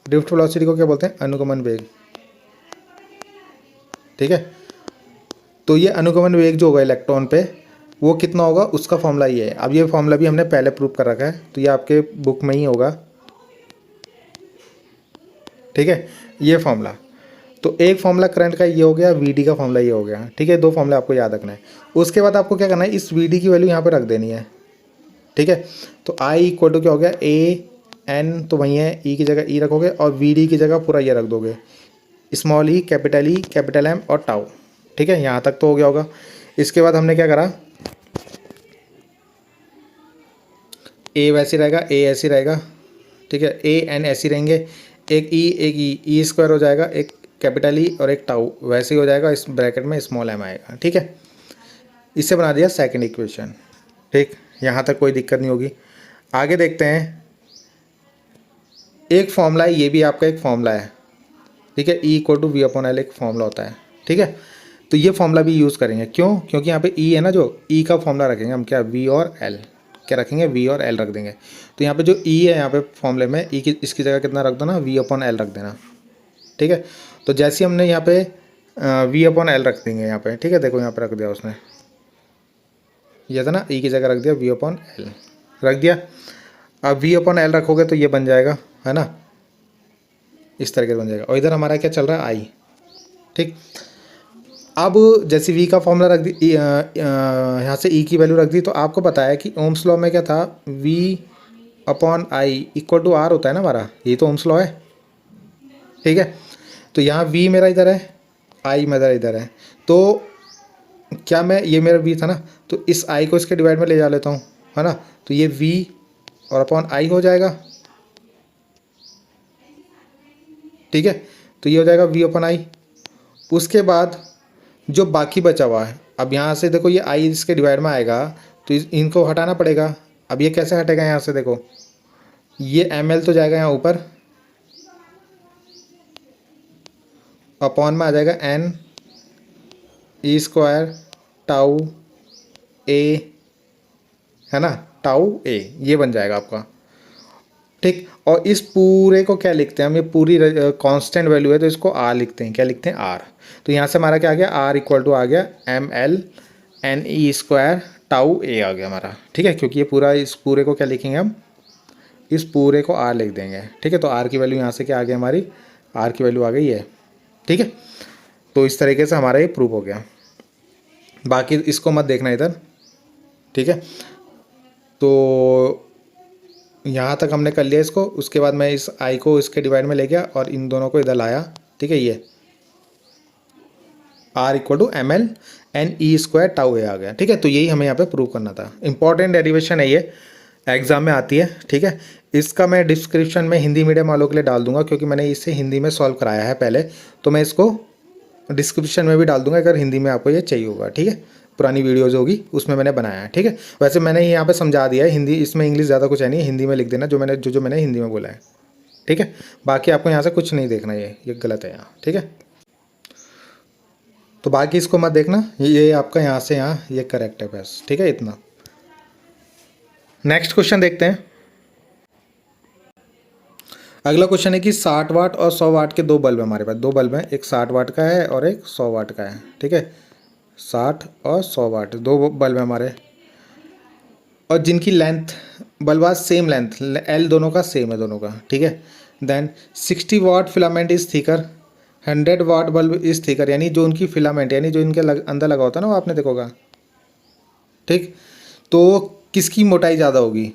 ड्रिफ्ट वेलोसिटी को क्या बोलते हैं? अनुगमन वेग। ठीक है, तो ये अनुगमन वेग जो होगा इलेक्ट्रॉन पे वो कितना होगा, उसका फॉर्मूला ये है। अब ये फॉर्मूला भी हमने पहले प्रूव कर रखा है, तो ये आपके बुक में ही होगा। ठीक है, ये फॉर्मूला, तो एक फॉर्मूला करंट का ये हो गया, वीडी का फॉर्मूला ये हो गया। ठीक है, दो फॉर्मूला आपको याद रखना है। उसके बाद आपको क्या करना है, इस वीडी की वैल्यू यहाँ पे रख देनी है। ठीक है, तो आई इक्वल टू क्या हो गया, ए एन तो वही है, ई की जगह ई रखोगे और वीडी की जगह पूरा ये रख दोगे, स्मॉल ई, कैपिटल एम और टाउ। ठीक है, यहाँ तक तो हो गया होगा। इसके बाद हमने क्या करा, ए वैसे रहेगा, ए ऐसी रहेगा। ठीक है, ए एन ऐसी रहेंगे, एक ई स्क्वायर हो जाएगा, एक कैपिटल ई और एक टाउ वैसे ही हो जाएगा, इस ब्रैकेट में स्मॉल एम आएगा। ठीक है, इससे बना दिया सेकंड इक्वेशन। ठीक, यहाँ तक कोई दिक्कत नहीं होगी। आगे देखते हैं, एक फॉर्मूला है, ये भी आपका एक फॉर्मूला है। ठीक है, E equal to V upon L एक फॉर्मूला होता है। ठीक है, तो ये फॉर्मूला भी यूज़ करेंगे। क्यों? क्योंकि यहाँ पे ई है ना, जो ई का फॉर्मूला रखेंगे हम, क्या वी और एल, क्या रखेंगे, वी और एल रख देंगे। तो यहाँ पे जो ई है यहाँ पे फॉर्मूले में, ई की इसकी जगह कितना रख दो ना, वी अपॉन एल रख देना। ठीक है, तो जैसे हमने यहाँ पे वी अपॉन एल रख देंगे यहाँ पे। ठीक है, देखो यहाँ पे रख दिया उसने, यह था ना, ई की जगह रख दिया वी अपॉन एल रख दिया। अब वी अपॉन एल रखोगे तो ये बन जाएगा, है ना, इस तरीके से बन जाएगा। और इधर हमारा क्या चल रहा है, आई। ठीक, अब जैसे v का फॉर्मूला रख दी, यहाँ से e की वैल्यू रख दी, तो आपको पता है कि ओम्स लॉ में क्या था, v upon I equal to R होता है ना हमारा, ये तो ओम्स लॉ है। ठीक है, तो यहाँ v मेरा इधर है, i मेरा इधर है, तो क्या मैं, ये मेरा v था ना, तो इस i को इसके डिवाइड में ले जा लेता हूँ, है ना, तो ये v और अपॉन i हो जाएगा। ठीक है, तो ये हो जाएगा v अपॉन आई। उसके बाद जो बाकी बचा हुआ है, अब यहाँ से देखो ये आई इसके डिवाइड में आएगा, तो इनको हटाना पड़ेगा। अब ये कैसे हटेगा, यहाँ से देखो ये एम एल तो जाएगा यहाँ ऊपर, अपॉन में आ जाएगा एन ई स्क्वायर टाउ ए, है ना, टाउ ए, ये बन जाएगा आपका। ठीक, और इस पूरे को क्या लिखते हैं हम, ये पूरी कांस्टेंट वैल्यू है तो इसको आर लिखते हैं। क्या लिखते हैं, आर। तो यहाँ से हमारा क्या आ गया, आर इक्वल टू आ गया M L N E square tau A आ गया हमारा। ठीक है, क्योंकि ये पूरा, इस पूरे को क्या लिखेंगे हम, इस पूरे को आर लिख देंगे। ठीक है, तो आर की वैल्यू यहाँ से क्या आ गई हमारी, आर की वैल्यू आ गई है। ठीक है, तो इस तरीके से हमारा ये प्रूव हो गया। बाकी इसको मत देखना इधर। ठीक है, तो यहाँ तक हमने कर लिया इसको। उसके बाद मैं इस आई को इसके डिवाइड में ले गया और इन दोनों को इधर लाया। ठीक है, ये R equal to M L N E square tau A आ गया। ठीक है, तो यही हमें यहाँ पे प्रूव करना था। इंपॉर्टेंट डेरिवेशन है ये, एग्जाम में आती है। ठीक है, इसका मैं डिस्क्रिप्शन में हिंदी मीडियम वालों के लिए डाल दूंगा, क्योंकि मैंने इसे हिंदी में सॉल्व कराया है पहले, तो मैं इसको डिस्क्रिप्शन में भी डाल दूंगा अगर हिंदी में आपको ये चाहिए होगा। ठीक है, पुरानी वीडियोज़ होगी उसमें मैंने बनाया है। ठीक है, वैसे मैंने यहाँ पे समझा दिया है हिंदी, इसमें इंग्लिश ज़्यादा कुछ है नहीं, हिंदी में लिख देना जो मैंने हिंदी में बोला है। ठीक है, बाकी आपको यहाँ से कुछ नहीं देखना, ये गलत है यहाँ। ठीक है, तो बाकी इसको मत देखना, ये आपका यहाँ से यहाँ ये करेक्ट है बस। ठीक है, इतना। नेक्स्ट क्वेश्चन देखते हैं। अगला क्वेश्चन है कि 60 वाट और 100 वाट के दो बल्ब है हमारे पास। दो बल्ब हैं, एक 60 वाट का है और एक 100 वाट का है। ठीक है, 60 और 100 वाट दो बल्ब है हमारे, और जिनकी length bulb same length L दोनों का सेम है दोनों का। ठीक है, then 60 watt filament is thicker, 100 watt bulb is thicker, यानी जो उनकी फिलामेंट यानी जो इनके अंदर लगा होता है ना, वो आपने देखोगा। ठीक, तो किसकी मोटाई ज़्यादा होगी,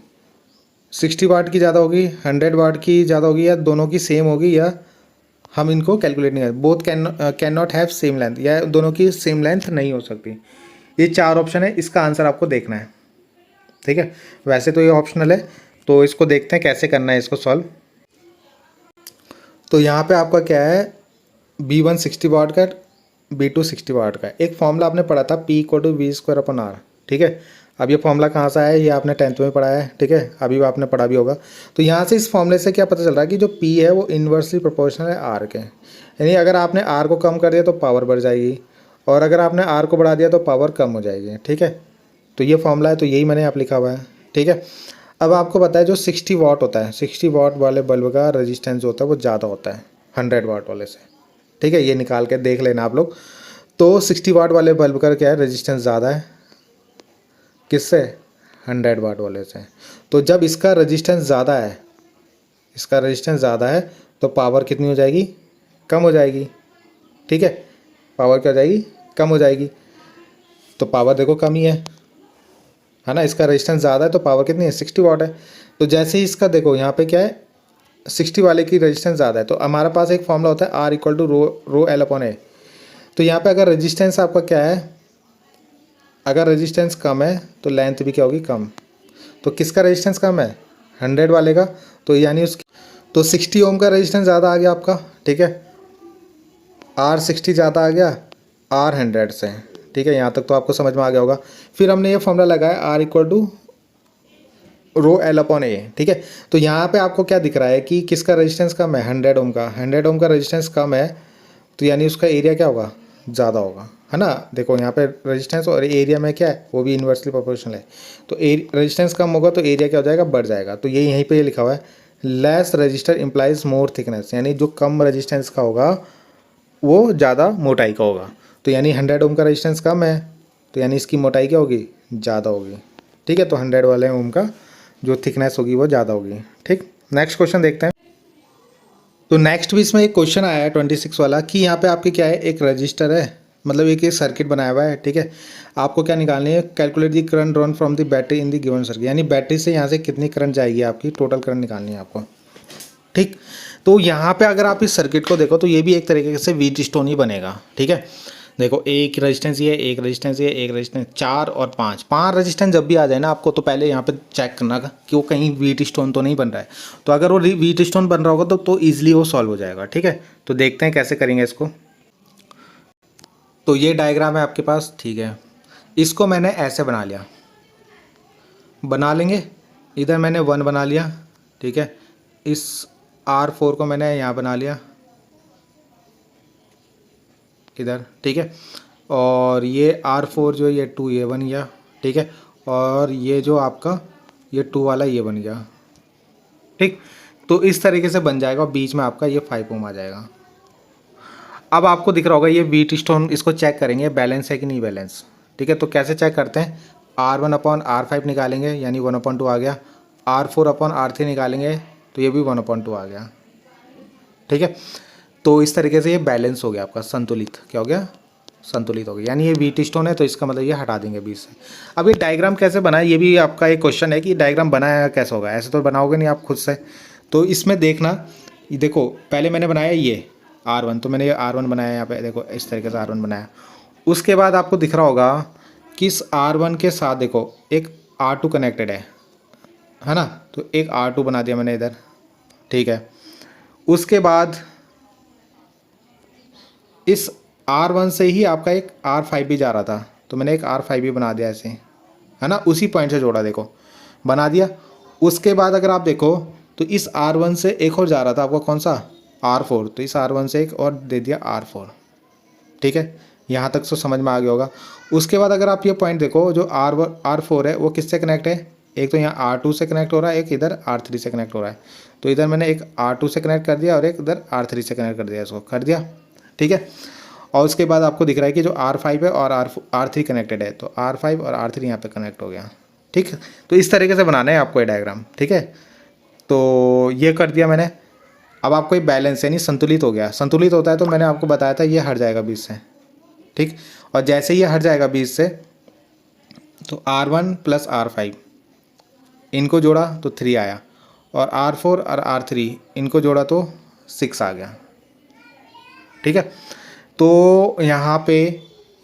60 वाट की ज़्यादा होगी, 100 वाट की ज़्यादा होगी, या दोनों की सेम होगी, या हम इनको कैलकुलेट नहीं करें। Both can not have same length, या दोनों की सेम लेंथ नहीं हो सकती। ये चार ऑप्शन है, इसका आंसर आपको देखना है। ठीक है, वैसे तो ये ऑप्शनल है, तो इसको देखते हैं कैसे करना है इसको सॉल्व। तो यहाँ पे आपका क्या है, B1 60 वाट का, B2 60 वाट का। एक फॉर्मूला आपने पढ़ा था P equal to V square upon R. ठीक है, अब ये फॉर्मूला कहाँ से आया है, ये आपने 10th में पढ़ा है, ठीक है, अभी आपने पढ़ा भी होगा। तो यहाँ से इस फॉर्मूले से क्या पता चल रहा है कि जो P है वो इन्वर्सली प्रोपोर्शनल है R के, यानी अगर आपने R को कम कर दिया तो पावर बढ़ जाएगी, और अगर आपने R को बढ़ा दिया तो पावर कम हो जाएगी, ठीक है। तो ये फॉर्मूला है, तो यही मैंने आप लिखा हुआ है, ठीक है। अब आपको पता है जो 60 वाट होता है, 60 वाट वाले बल्ब का रेजिस्टेंस होता है वो ज़्यादा होता है 100 वाट वाले से, ठीक है, ये निकाल के देख लेना आप लोग। तो 60 वाट वाले बल्ब का क्या है, रेजिस्टेंस ज़्यादा है किससे, 100 वाट वाले से। तो जब इसका रेजिस्टेंस ज़्यादा है, इसका रेजिस्टेंस ज़्यादा है तो पावर कितनी हो जाएगी, कम हो जाएगी, ठीक है, पावर क्या हो जाएगी, कम हो जाएगी। तो पावर देखो कम ही है ना, इसका रेजिस्टेंस ज़्यादा है तो पावर कितनी है, 60 वाट है। तो जैसे ही इसका देखो यहाँ पे क्या है, 60 वाले की रेजिस्टेंस ज़्यादा है, तो हमारे पास एक फॉर्मूला होता है R equal to rho L upon A. तो यहाँ पे अगर रेजिस्टेंस आपका क्या है, अगर रेजिस्टेंस कम है तो लेंथ भी क्या होगी, कम। तो किसका रेजिस्टेंस कम है, 100 वाले का, तो यानी उसकी तो 60 ओम का रेजिस्टेंस ज़्यादा आ गया आपका, ठीक है, R60 ज़्यादा आ गया R100 से, ठीक है, यहाँ तक तो आपको समझ में आ गया होगा। फिर हमने ये फॉर्मूला लगाया R equal to rho L upon A, ठीक है। तो यहाँ पे आपको क्या दिख रहा है कि किसका रेजिस्टेंस कम है, 100 ओम का, 100 ओम का रेजिस्टेंस कम है, तो यानी उसका एरिया क्या होगा, ज़्यादा होगा, है ना। देखो यहाँ पे रेजिस्टेंस और एरिया में क्या है, वो भी इन्वर्सली प्रोपोर्शनल है। तो रेजिस्टेंस कम होगा तो एरिया क्या हो जाएगा, बढ़ जाएगा। तो ये यहीं पे लिखा हुआ है, लेस रजिस्टर इम्प्लाइज मोर थिकनेस, यानी जो कम रेजिस्टेंस का होगा वो ज़्यादा मोटाई का होगा। तो यानी 100 ओम का रेजिस्टेंस कम है तो यानी इसकी मोटाई क्या होगी, ज़्यादा होगी, ठीक है। तो 100 वाले ओम का जो थिकनेस होगी वो ज़्यादा होगी, ठीक। नेक्स्ट क्वेश्चन देखते हैं। तो नेक्स्ट भी इसमें एक क्वेश्चन आया है 26 वाला कि यहाँ पे आपके क्या है, एक रजिस्टर है, मतलब एक सर्किट बनाया हुआ है, ठीक है। आपको क्या निकालनी है, calculate the current drawn from the battery in the given circuit, यानी बैटरी से यहाँ से कितनी करंट जाएगी, आपकी टोटल करंट निकालनी है आपको, ठीक। तो यहाँ पे अगर आप इस सर्किट को देखो तो ये भी एक तरीके से व्हीट स्टोन ही बनेगा, ठीक है। देखो एक रेजिस्टेंस ये, एक रेजिस्टेंस ये, एक रेजिस्टेंस 4 और 5 रेजिस्टेंस जब भी आ जाए ना आपको, तो पहले यहाँ पे चेक करना कि वो कहीं व्हीट स्टोन तो नहीं बन रहा है। तो अगर वो व्हीट स्टोन बन रहा होगा तो ईजिली वो सॉल्व हो जाएगा, ठीक है। तो देखते हैं कैसे करेंगे इसको। तो ये डायग्राम है आपके पास, ठीक है, इसको मैंने ऐसे बना लिया, बना लेंगे, इधर मैंने 1 बना लिया, ठीक है, इस R4 को मैंने यहाँ बना लिया इधर, ठीक है, और ये R4 जो ये 2 ये बन गया, ठीक है, और ये जो आपका ये 2 वाला ये बन गया, ठीक। तो इस तरीके से बन जाएगा और बीच में आपका ये 5 ओम आ जाएगा। अब आपको दिख रहा होगा ये व्हीट स्टोन, इसको चेक करेंगे बैलेंस है कि नहीं बैलेंस, ठीक है। तो कैसे चेक करते हैं, R1 अपॉन R5 निकालेंगे यानी 1/2 आ गया, R4 अपॉन R3 निकालेंगे तो ये भी 1/2 आ गया, ठीक है। तो इस तरीके से ये बैलेंस हो गया आपका, संतुलित, क्या हो गया, संतुलित हो गया, यानी ये व्हीट स्टोन है तो इसका मतलब ये हटा देंगे बीच से। अब ये डायग्राम कैसे बना है, ये भी आपका एक क्वेश्चन है कि डायग्राम बनाया कैसे होगा, ऐसे तो बनाओगे नहीं आप खुद से। तो इसमें देखना, ये देखो पहले मैंने बनाया ये R1, तो मैंने ये R1 बनाया, यहाँ पे देखो इस तरीके से R1 बनाया। उसके बाद आपको दिख रहा होगा कि इस R1 के साथ देखो एक R2 कनेक्टेड है ना, तो एक R2 बना दिया मैंने इधर, ठीक है। उसके बाद इस R1 से ही आपका एक R5 भी जा रहा था, तो मैंने एक R5 भी बना दिया ऐसे, है ना, उसी पॉइंट से जोड़ा, देखो बना दिया। उसके बाद अगर आप देखो तो इस R1 से एक और जा रहा था आपका, कौन सा, R4, तो इस R1 से एक और दे दिया R4, ठीक है, यहाँ तक तो समझ में आ गया होगा। उसके बाद अगर आप ये पॉइंट देखो जो R4 है वो किससे कनेक्ट है, एक तो यहाँ R2 से कनेक्ट हो रहा है, एक इधर R3 से कनेक्ट हो रहा है। तो इधर मैंने एक R2 से कनेक्ट कर दिया और एक इधर R3 से कनेक्ट कर दिया, इसको कर दिया, ठीक है। और उसके बाद आपको दिख रहा है कि जो R5 है और R3 कनेक्टेड है, तो R5 और R3 यहाँ पे कनेक्ट हो गया, ठीक। तो इस तरीके से बनाना है आपको ये डायग्राम, ठीक है। तो ये कर दिया मैंने। अब आपको ये बैलेंस यानी संतुलित हो गया, संतुलित होता है तो मैंने आपको बताया था ये हट जाएगा बीच से, ठीक। और जैसे ही ये हट जाएगा बीच से तो R1 प्लस R5 इनको जोड़ा तो 3 आया, और R4 और R3 इनको जोड़ा तो 6 आ गया, ठीक है। तो यहाँ पे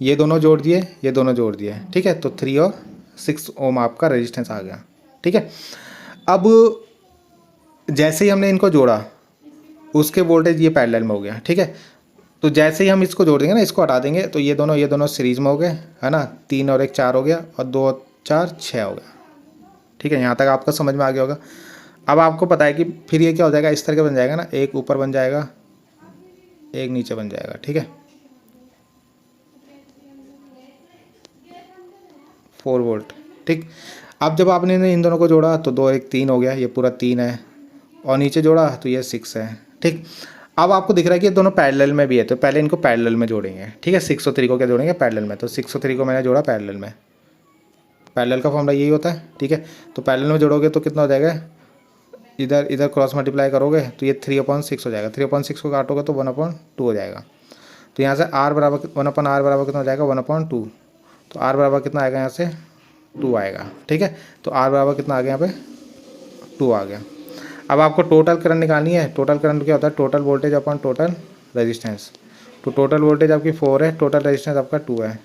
ये दोनों जोड़ दिए, ये दोनों जोड़ दिए, ठीक है। तो 3 और 6 ओम आपका रेजिस्टेंस आ गया, ठीक है। अब जैसे ही हमने इनको जोड़ा उसके वोल्टेज ये पैरेलल में हो गया, ठीक है। तो जैसे ही हम इसको जोड़ देंगे ना, इसको हटा देंगे तो ये दोनों सीरीज में हो गए, है ना, 3 और 1 4 हो गया, और 2 4 6 हो गया। ठीक है, यहाँ तक आपका समझ में आ गया होगा। अब आपको पता है कि फिर ये क्या हो जाएगा, इस तरह का बन जाएगा ना, एक ऊपर बन जाएगा, एक नीचे बन जाएगा। ठीक है, 4 वोल्ट। ठीक, अब जब आपने इन दोनों को जोड़ा तो 2 1 3 हो गया, ये पूरा 3 है, और नीचे जोड़ा तो ये 6 है। ठीक, अब आपको दिख रहा है कि ये दोनों पैरेलल में भी है, तो पहले इनको पैरेलल में जोड़ेंगे। ठीक है, 6 और 3 को क्या जोड़ेंगे, पैरेलल में। तो 6 और 3 को मैंने जोड़ा पैरेलल में, पैरेलल का फॉर्मूला यही होता है। ठीक है, तो पैरेलल में जोड़ोगे तो कितना हो जाएगा, इधर इधर क्रॉस मल्टीप्लाई करोगे तो ये 3/6 हो जाएगा, 3/6 को काटोगे तो 1/2 हो जाएगा। तो यहाँ से r बराबर 1/r बराबर कितना हो जाएगा, 1/2। तो r बराबर कितना आएगा, यहाँ से 2 आएगा। ठीक है, तो r बराबर कितना आ गया, यहाँ पे 2 आ गया। अब आपको टोटल करंट निकालनी है। टोटल करंट क्या होता है, total voltage upon total resistance. तो टोटल वोल्टेज आपकी 4 है, टोटल रेजिस्टेंस आपका 2 है,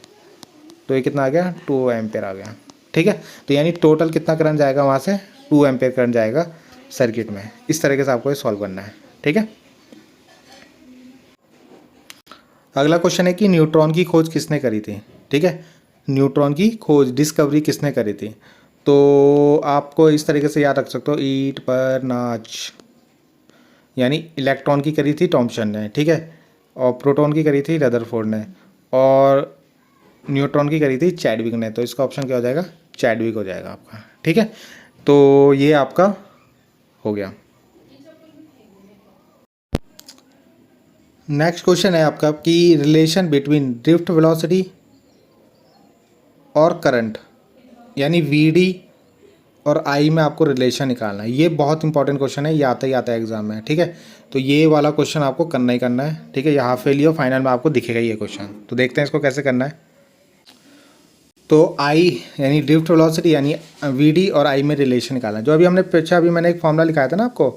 तो ये कितना आ गया, 2 एम्पेयर आ गया। ठीक है, तो यानी टोटल कितना करंट जाएगा, वहाँ से 2 एम्पेयर करंट जाएगा सर्किट में। इस तरीके से आपको ये सॉल्व करना है। ठीक है, अगला क्वेश्चन है कि न्यूट्रॉन की खोज किसने करी थी। ठीक है, न्यूट्रॉन की खोज, डिस्कवरी किसने करी थी। तो आपको इस तरीके से याद रख सकते हो, ईंट पर नाच, यानी इलेक्ट्रॉन की करी थी थॉमसन ने। ठीक है, और प्रोटॉन की करी थी रदरफोर्ड ने, और न्यूट्रॉन की करी थी चैडविक ने। तो इसका ऑप्शन क्या हो जाएगा, चैडविक हो जाएगा आपका। ठीक है, तो ये आपका हो गया। नेक्स्ट क्वेश्चन है आपका कि रिलेशन बिटवीन ड्रिफ्ट वेलोसिटी और करंट, यानी वीडी और आई में आपको रिलेशन निकालना है। ये बहुत इंपॉर्टेंट क्वेश्चन है, ये आता ही आता है एग्जाम में। ठीक है, तो ये वाला क्वेश्चन आपको करना ही करना है। ठीक है, ये हाफ फेल हो, फाइनल में आपको दिखेगा ये क्वेश्चन। तो देखते हैं इसको कैसे करना है। तो आई यानी ड्रिफ्ट वेलोसिटी यानी वीडी और आई में रिलेशन निकालना है। जो अभी हमने पीछे अभी मैंने एक फॉर्मूला लिखाया था ना आपको,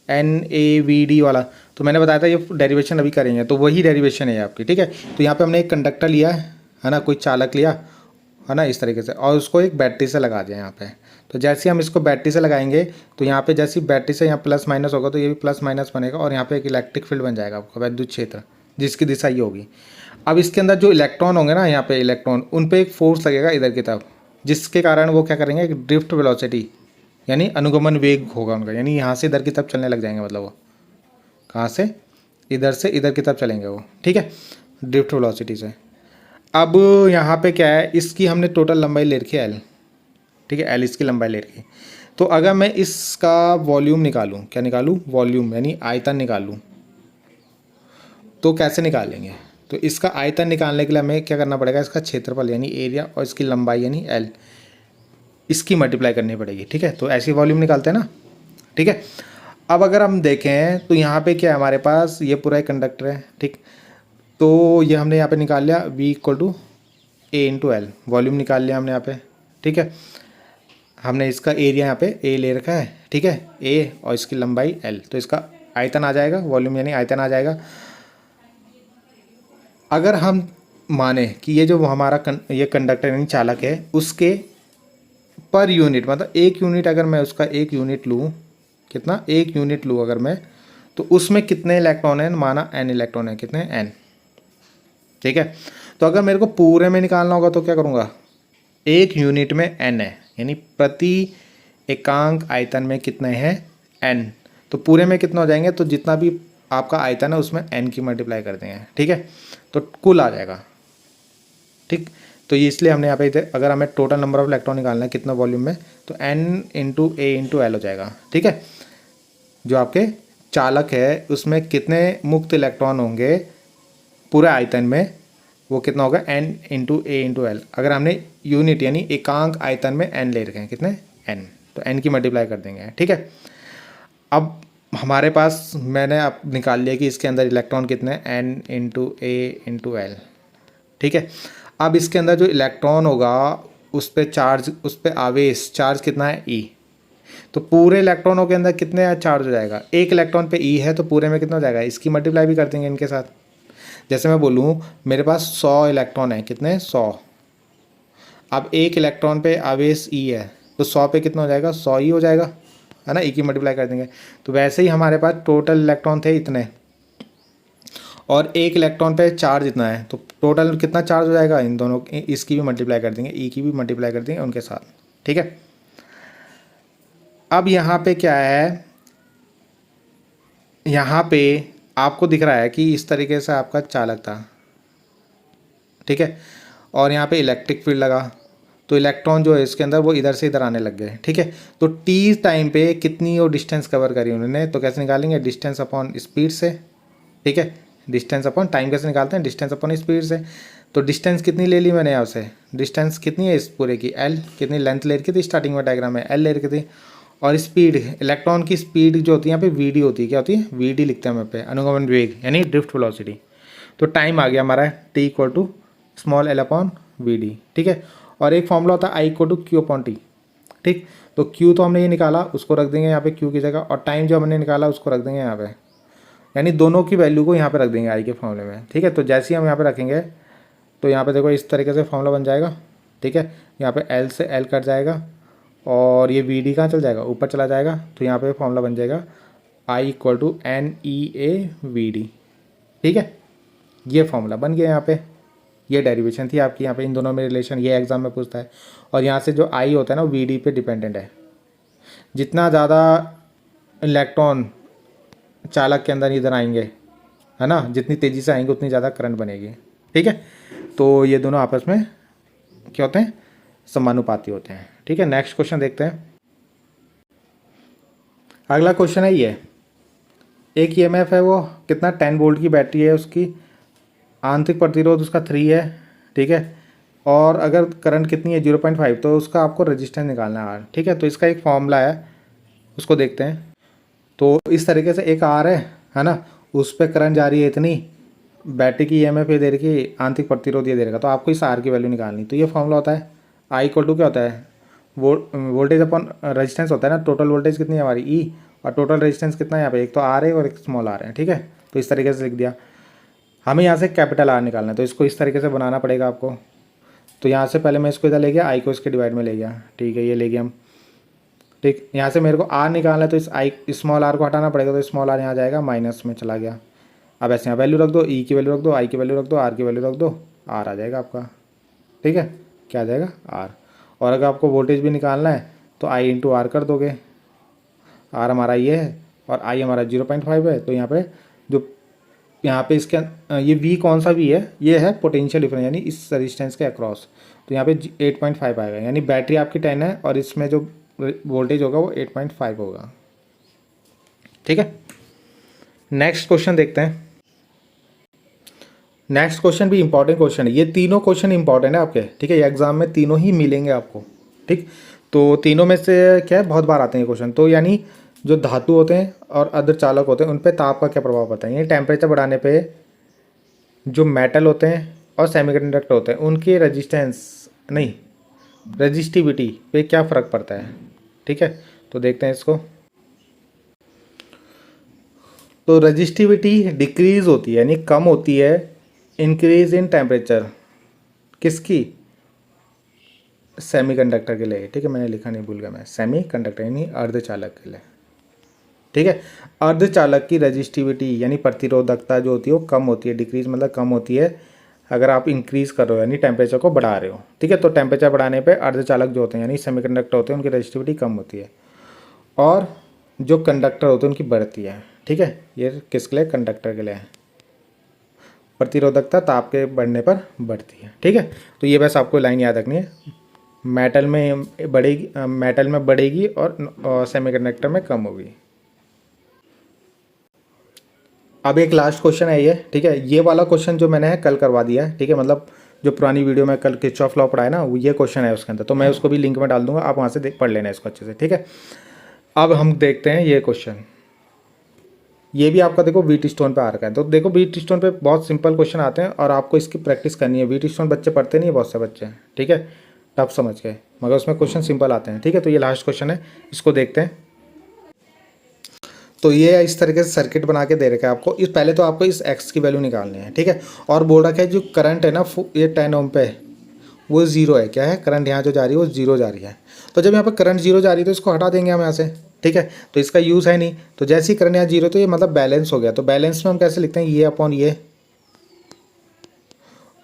NAVD वाला, तो मैंने बताया था ये डेरिवेशन अभी करेंगे, तो वही डेरिवेशन है आपकी। ठीक है, तो यहाँ पे हमने एक कंडक्टर लिया है ना, कोई चालक लिया है ना, इस तरीके से, और उसको एक बैटरी से लगा दिया यहाँ पे। तो जैसे हम इसको बैटरी से लगाएंगे तो यहाँ पे जैसी बैटरी से यहाँ प्लस माइनस होगा तो ये भी प्लस माइनस बनेगा, और यहाँ पे एक इलेक्ट्रिक फील्ड बन जाएगा आपका, विद्युत क्षेत्र, जिसकी दिशा ये होगी। अब इसके अंदर जो इलेक्ट्रॉन होंगे ना, यहाँ पे इलेक्ट्रॉन, उन पे एक फोर्स लगेगा इधर की तरफ, जिसके कारण वो क्या करेंगे, ड्रिफ्ट वेलोसिटी यानी अनुगमन वेग होगा उनका, यानी यहाँ से इधर की तरफ चलने लग जाएंगे, मतलब वो कहाँ से, इधर से इधर की तरफ चलेंगे वो। ठीक है, ड्रिफ्ट वेलोसिटी से। अब यहाँ पे क्या है, इसकी हमने टोटल लंबाई ले रखी है L। ठीक है, L इसकी लंबाई ले रखी। तो अगर मैं इसका वॉल्यूम निकालूँ, क्या निकालूँ, वॉल्यूम यानी आयतन निकालूँ, तो कैसे निकालेंगे। तो इसका आयतन निकालने के लिए हमें क्या करना पड़ेगा, इसका क्षेत्रफल यानी एरिया और इसकी लंबाई यानी L, इसकी मल्टीप्लाई करनी पड़ेगी। ठीक है, तो ऐसी वॉल्यूम निकालते हैं ना। ठीक है, अब अगर हम देखें तो यहाँ पे क्या है, हमारे पास ये पूरा एक कंडक्टर है। ठीक, तो ये हमने यहाँ पे निकाल लिया V = A/L, वॉल्यूम निकाल लिया हमने यहाँ पे। ठीक है, हमने इसका एरिया यहाँ पे A ले रखा है। ठीक है, A और इसकी लंबाई L, तो इसका आयतन आ जाएगा, वॉल्यूम यानी आयतन आ जाएगा। अगर हम माने कि ये जो हमारा ये कंडक्टर यानी चालक है, उसके पर यूनिट, मतलब एक यूनिट, अगर मैं उसका एक यूनिट लूँ, कितना, एक यूनिट लूँ अगर मैं, तो उसमें कितने इलेक्ट्रॉन हैं, माना n इलेक्ट्रॉन है, कितने n। ठीक है, तो अगर मेरे को पूरे में निकालना होगा तो क्या करूँगा, एक यूनिट में n है, यानी प्रति एकांक आयतन में कितने हैं, n। तो पूरे में कितना हो जाएंगे, तो जितना भी आपका आयतन है उसमें n की मल्टीप्लाई कर देंगे। ठीक है, तो कुल आ जाएगा। ठीक, तो ये इसलिए हमने यहाँ पे अगर हमें टोटल नंबर ऑफ इलेक्ट्रॉन निकालना है कितना वॉल्यूम में, तो n × A × L हो जाएगा। ठीक है, जो आपके चालक है उसमें कितने मुक्त इलेक्ट्रॉन होंगे पूरे आयतन में, वो कितना होगा, n × A × L। अगर हमने यूनिट यानी एकांक आयतन में n ले रखे हैं, कितने n, तो n की मल्टीप्लाई कर देंगे। ठीक है, अब हमारे पास मैंने अब निकाल लिया कि इसके अंदर इलेक्ट्रॉन कितने, n × A × L। ठीक है, अब इसके अंदर जो इलेक्ट्रॉन होगा उस पर चार्ज, उस पर आवेश चार्ज कितना है, E। तो पूरे इलेक्ट्रॉनों के अंदर कितने चार्ज हो जाएगा, एक इलेक्ट्रॉन पे E है, तो पूरे में कितना हो जाएगा, इसकी मल्टीप्लाई भी कर देंगे इनके साथ। जैसे मैं बोलूँ मेरे पास 100 इलेक्ट्रॉन है, कितने, 100। अब एक इलेक्ट्रॉन पे आवेश E है, तो 100 पे कितना हो जाएगा, 100 ही हो जाएगा, है ना, E की मल्टीप्लाई कर देंगे। तो वैसे ही हमारे पास टोटल इलेक्ट्रॉन थे इतने, और एक इलेक्ट्रॉन पे चार्ज इतना है, तो टोटल कितना चार्ज हो जाएगा, इन दोनों इसकी भी मल्टीप्लाई कर देंगे, ई की भी मल्टीप्लाई कर देंगे उनके साथ, ठीक है। अब यहाँ पे क्या है, यहाँ पे आपको दिख रहा है कि इस तरीके से आपका चालक था, ठीक है, और यहाँ पे इलेक्ट्रिक फील्ड लगा, तो इलेक्ट्रॉन जो है इसके अंदर वो इधर से इधर आने लग गए, ठीक है। तो टी टाइम पे कितनी वो डिस्टेंस कवर करी उन्होंने, तो कैसे निकालेंगे, डिस्टेंस अपॉन स्पीड से, ठीक है। डिस्टेंस अपॉन टाइम कैसे निकालते हैं, डिस्टेंस अपॉन स्पीड से। तो डिस्टेंस कितनी ले ली मैंने यहाँ से, डिस्टेंस कितनी है इस पूरे की, एल, कितनी लेंथ ले रखी थी स्टार्टिंग में डायग्राम में, एल ले रखी थी। और स्पीड, इलेक्ट्रॉन की स्पीड जो होती है यहाँ पे वी डी होती है, क्या होती है, वी डी लिखते हैं हम यहाँ पे, अनुगमन वेग यानी ड्रिफ्ट वेलोसिटी। तो टाइम आ गया हमारा T equal to small L upon V D, ठीक है। और एक फॉर्मूला होता है I equal to Q upon T, ठीक। तो क्यू तो हमने ये निकाला, उसको रख देंगे यहाँ पे क्यू की जगह, और टाइम जो हमने निकाला उसको रख देंगे यहाँ पे, यानी दोनों की वैल्यू को यहाँ पे रख देंगे आई के फॉर्मूले में, ठीक है। तो जैसे ही हम यहाँ पे रखेंगे तो यहाँ पे देखो इस तरीके से फॉर्मूला बन जाएगा, ठीक है। यहाँ पे एल से एल कट जाएगा और ये वी डी कहाँ चल जाएगा, ऊपर चला जाएगा, तो यहाँ पे फॉर्मूला बन जाएगा I equal to N E A V D, ठीक है। ये फॉर्मूला बन गया यहाँ पे, ये डेरिवेशन थी आपकी यहाँ पे इन दोनों में रिलेशन, ये एग्जाम में पूछता है। और यहाँ से जो आई होता है ना वी डी पे डिपेंडेंट है, जितना ज़्यादा इलेक्ट्रॉन चालक के अंदर इधर आएंगे, है ना, जितनी तेज़ी से आएंगे उतनी ज़्यादा करंट बनेगी, ठीक है। तो ये दोनों आपस में क्या होते हैं, समानुपाती होते हैं, ठीक है। नेक्स्ट क्वेश्चन देखते हैं। अगला क्वेश्चन है ये, एक ईएमएफ है वो कितना 10 वोल्ट की बैटरी है, उसकी आंतरिक प्रतिरोध उसका 3 है, ठीक है। और अगर करंट कितनी है 0.5, तो उसका आपको रेजिस्टेंस निकालना है आर, ठीक है। तो इसका एक फॉर्मूला है, उसको देखते हैं। तो इस तरीके से एक आर है ना, उस पर करंट जा रही है इतनी, बैटरी की ईएमएफ ये दे रखी, आंतरिक प्रतिरोध ये दे रखा, तो आपको इस आर की वैल्यू निकालनी। तो ये फॉर्मूला होता है आई इक्वल टू क्या होता है, वोल्टेज अपॉन रेजिस्टेंस होता है ना, टोटल वोल्टेज कितनी है हमारी ई, और टोटल रेजिस्टेंस कितना है यहाँ पे, एक तो आर है और एक स्मॉल आर है, ठीक है। तो इस तरीके से लिख दिया। हमें यहाँ से कैपिटल आर निकालना है, तो इसको इस तरीके से बनाना पड़ेगा आपको। तो यहाँ से पहले मैं इसको इधर ले गया, आई को इसके डिवाइड में ले गया, ठीक है, ये ले गया हम, ठीक। यहाँ से मेरे को आर निकालना है, तो इस आई स्मॉल आर को हटाना पड़ेगा, तो स्मॉल आर यहाँ जाएगा, माइनस में चला गया। अब ऐसे यहाँ वैल्यू रख दो, ई की वैल्यू रख दो, आई की वैल्यू रख दो, आर की वैल्यू रख दो, आर आ जाएगा आपका, ठीक है। क्या आ जाएगा, आर। और अगर आपको वोल्टेज भी निकालना है तो आई इंटू आर कर दोगे, आर हमारा ये है और आई हमारा 0.5 है। तो यहाँ पे इसके ये वी कौन सा वी है, ये है पोटेंशियल डिफरेंस, यानी इस रेजिस्टेंस के अक्रॉस। तो यहाँ पे 8.5 आएगा, यानी बैटरी आपकी 10 है और इसमें जो वोल्टेज होगा वो 8.5 होगा, ठीक है। नेक्स्ट क्वेश्चन देखते हैं। नेक्स्ट क्वेश्चन भी इंपॉर्टेंट क्वेश्चन है, ये तीनों क्वेश्चन इंपॉर्टेंट है आपके, ठीक है। ये एग्जाम में तीनों ही मिलेंगे आपको, ठीक। तो तीनों में से क्या है, बहुत बार आते हैं ये क्वेश्चन। तो यानी जो धातु होते हैं और अर्धचालक होते हैं उन पे ताप का क्या प्रभाव पड़ता है, यानी टेम्परेचर बढ़ाने पे जो मेटल होते हैं और सेमीकंडक्टर होते हैं उनकी रजिस्टिविटी पे क्या फ़र्क पड़ता है, ठीक है। तो देखते हैं इसको। तो रजिस्टिविटी डिक्रीज होती है, यानी कम होती है, इंक्रीज इन टेम्परेचर किसकी, सेमीकंडक्टर के लिए, ठीक है। मैंने लिखा नहीं, भूल गया मैं, सेमीकंडक्टर यानी अर्धचालक के लिए, ठीक है। अर्धचालक की रजिस्टिविटी यानी प्रतिरोधकता जो होती है वो कम होती है, डिक्रीज मतलब कम होती है अगर आप इंक्रीज कर रहे हो, यानी टेम्परेचर को बढ़ा रहे हो, ठीक है। तो टेम्परेचर बढ़ाने पे अर्धचालक जो होते हैं यानी सेमीकंडक्टर होते हैं उनकी रजिस्टिविटी कम होती है, और जो कंडक्टर होते हैं उनकी बढ़ती है, ठीक है। ये किसके लिए, कंडक्टर के लिए है, प्रतिरोधकता ताप के बढ़ने पर बढ़ती है, ठीक है। तो ये बस आपको लाइन याद रखनी है, मेटल में बढ़ेगी और सेमीकंडक्टर में कम होगी। अब एक लास्ट क्वेश्चन है ये, ठीक है। ये वाला क्वेश्चन जो मैंने कल करवा दिया है, ठीक है, मतलब जो पुरानी वीडियो में कल किरचॉफ लॉ पढ़ाया ना, वो ये क्वेश्चन है उसके अंदर, तो मैं उसको भी लिंक में डाल दूंगा, आप वहाँ से पढ़ लेना इसको अच्छे से, ठीक है। अब हम देखते हैं ये क्वेश्चन, ये भी आपका देखो वीट स्टोन पे आ रखा है। तो देखो वीट स्टोन पे बहुत सिंपल क्वेश्चन आते हैं और आपको इसकी प्रैक्टिस करनी है। वीट स्टोन बच्चे पढ़ते नहीं है, बहुत से बच्चे, ठीक है, टफ समझ के, मगर उसमें क्वेश्चन सिंपल आते हैं, ठीक है। तो ये लास्ट क्वेश्चन है, इसको देखते हैं। तो ये इस तरीके से सर्किट बना के दे रखा है आपको। इस पहले तो आपको इस एक्स की वैल्यू निकालनी है, ठीक है। और बोल रखा है जो करंट है ना ये 10 ओम पे वो 0 है, क्या है, करंट यहाँ जो जा रही है वो 0 जा रही है। तो जब यहाँ पर करंट 0 जा रही है तो इसको हटा देंगे हम यहाँ से, ठीक है। तो इसका यूज़ है नहीं, तो जैसे ही करंट यहाँ 0 तो ये मतलब बैलेंस हो गया। तो बैलेंस में हम कैसे लिखते हैं, ये अपॉन ये,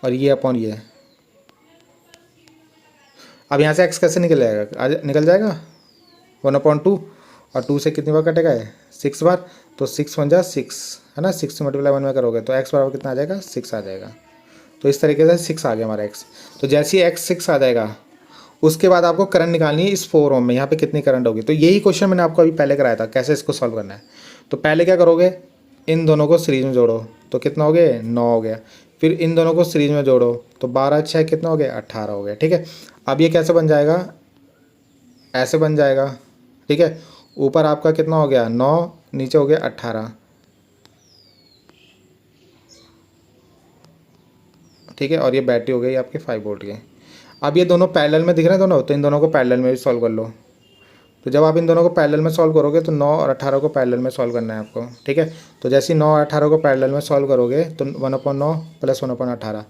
और ये अपॉन ये। अब यहाँ से x कैसे निकल जाएगा, निकल जाएगा 1/2, और 2 से कितनी बार कटेगा है 6 बार, तो 6 × 6 है ना, 6 से मल्टीप्लाई 1 में करोगे तो x बराबर कितना आ जाएगा 6 आ जाएगा। तो इस तरीके से 6 आ गया हमारा x। तो जैसे ही x 6 आ जाएगा उसके बाद आपको करंट निकालनी है इस 4 ओम में, यहाँ पे कितनी करंट होगी। तो यही क्वेश्चन मैंने आपको अभी पहले कराया था कैसे इसको सॉल्व करना है। तो पहले क्या करोगे, इन दोनों को सीरीज में जोड़ो तो कितना हो गया 9 हो गया, फिर इन दोनों को सीरीज में जोड़ो तो 12 6 कितना हो गया 18 हो गया। ठीक है, अब ये कैसे बन जाएगा, ऐसे बन जाएगा। ठीक है, ऊपर आपका कितना हो गया 9, नीचे हो गया 18। ठीक है, और ये बैटरी हो गई आपके 5 वोल्ट की। अब ये दोनों पैरेलल में दिख रहे हैं दोनों, तो इन दोनों को पैरेलल में भी सॉल्व कर लो। तो जब आप इन दोनों को पैरेलल में सॉल्व करोगे तो 9 और 18 को पैरेलल में सॉल्व करना है आपको। ठीक है, तो जैसे ही 9 और 18 को पैरेलल में सॉल्व करोगे तो 1/9 + 1/18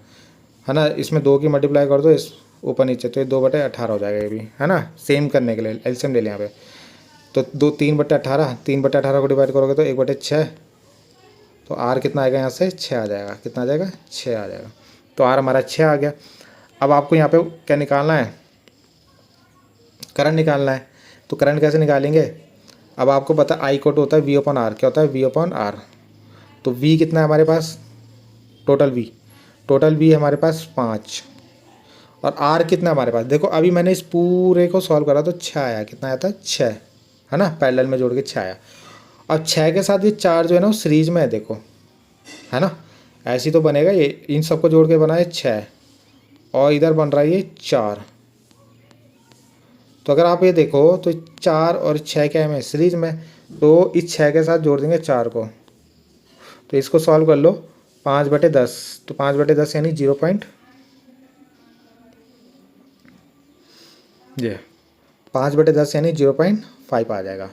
है ना, इसमें 2 की मल्टीप्लाई कर दो इस ऊपर नीचे, तो ये 2/18 हो जाएगा ये भी, है ना। सेम करने के लिए एलसीएम ले लें यहाँ पे, तो 3/18, 3/18 को डिवाइड करोगे तो 1/6, तो आर कितना आएगा यहाँ से 6 आ जाएगा। कितना आ जाएगा 6 आ जाएगा। तो आर हमारा 6 आ गया। अब आपको यहाँ पे क्या निकालना है, करंट निकालना है। तो करंट कैसे निकालेंगे, अब आपको पता I = होता है V/R। क्या होता है V/R। तो V कितना है हमारे पास, टोटल V हमारे पास 5, और R कितना है हमारे पास, देखो अभी मैंने इस पूरे को सॉल्व करा तो 6 आया। कितना आया था 6, है ना, पैरेलल में जोड़ के 6 आया। अब 6 के साथ ये 4 जो है ना वो सीरीज में है, देखो है ना, ऐसे ही तो बनेगा ये, इन सबको जोड़ के बना है 6, और इधर बन रहा है ये 4। तो अगर आप ये देखो तो 4 और 6 क्या है में सीरीज में, तो इस 6 के साथ जोड़ देंगे 4 को, तो इसको सॉल्व कर लो 5/10, तो 5/10 यानी 0. ये 5/10 यानी 0.5 आ जाएगा।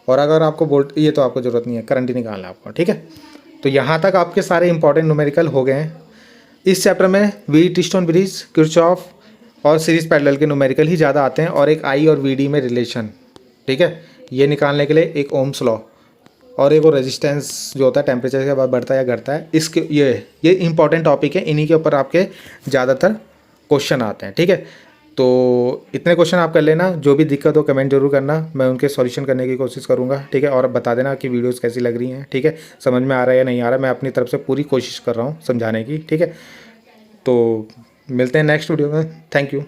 और अगर आपको वोल्ट, ये तो आपको ज़रूरत नहीं है, करंट ही निकालना है आपको। ठीक है, तो यहाँ तक आपके सारे इंपॉर्टेंट न्यूमेरिकल हो गए हैं। इस चैप्टर में व्हीटस्टोन ब्रिज, किरचॉफ और सीरीज पैरेलल के न्यूमेरिकल ही ज़्यादा आते हैं, और एक I और VD में रिलेशन। ठीक है, ये निकालने के लिए एक ओम्स लॉ, और एक वो रेजिस्टेंस जो होता है टेम्परेचर के बाद बढ़ता है या घटता है, इसके ये इंपॉर्टेंट टॉपिक है, इन्हीं के ऊपर आपके ज़्यादातर क्वेश्चन आते हैं। ठीक है, तो इतने क्वेश्चन आप कर लेना, जो भी दिक्कत हो कमेंट जरूर करना, मैं उनके सॉल्यूशन करने की कोशिश करूँगा। ठीक है, और बता देना कि वीडियोस कैसी लग रही हैं। ठीक है, समझ में आ रहा है या नहीं आ रहा है, मैं अपनी तरफ से पूरी कोशिश कर रहा हूँ समझाने की। ठीक है, तो मिलते हैं नेक्स्ट वीडियो में। Thank you.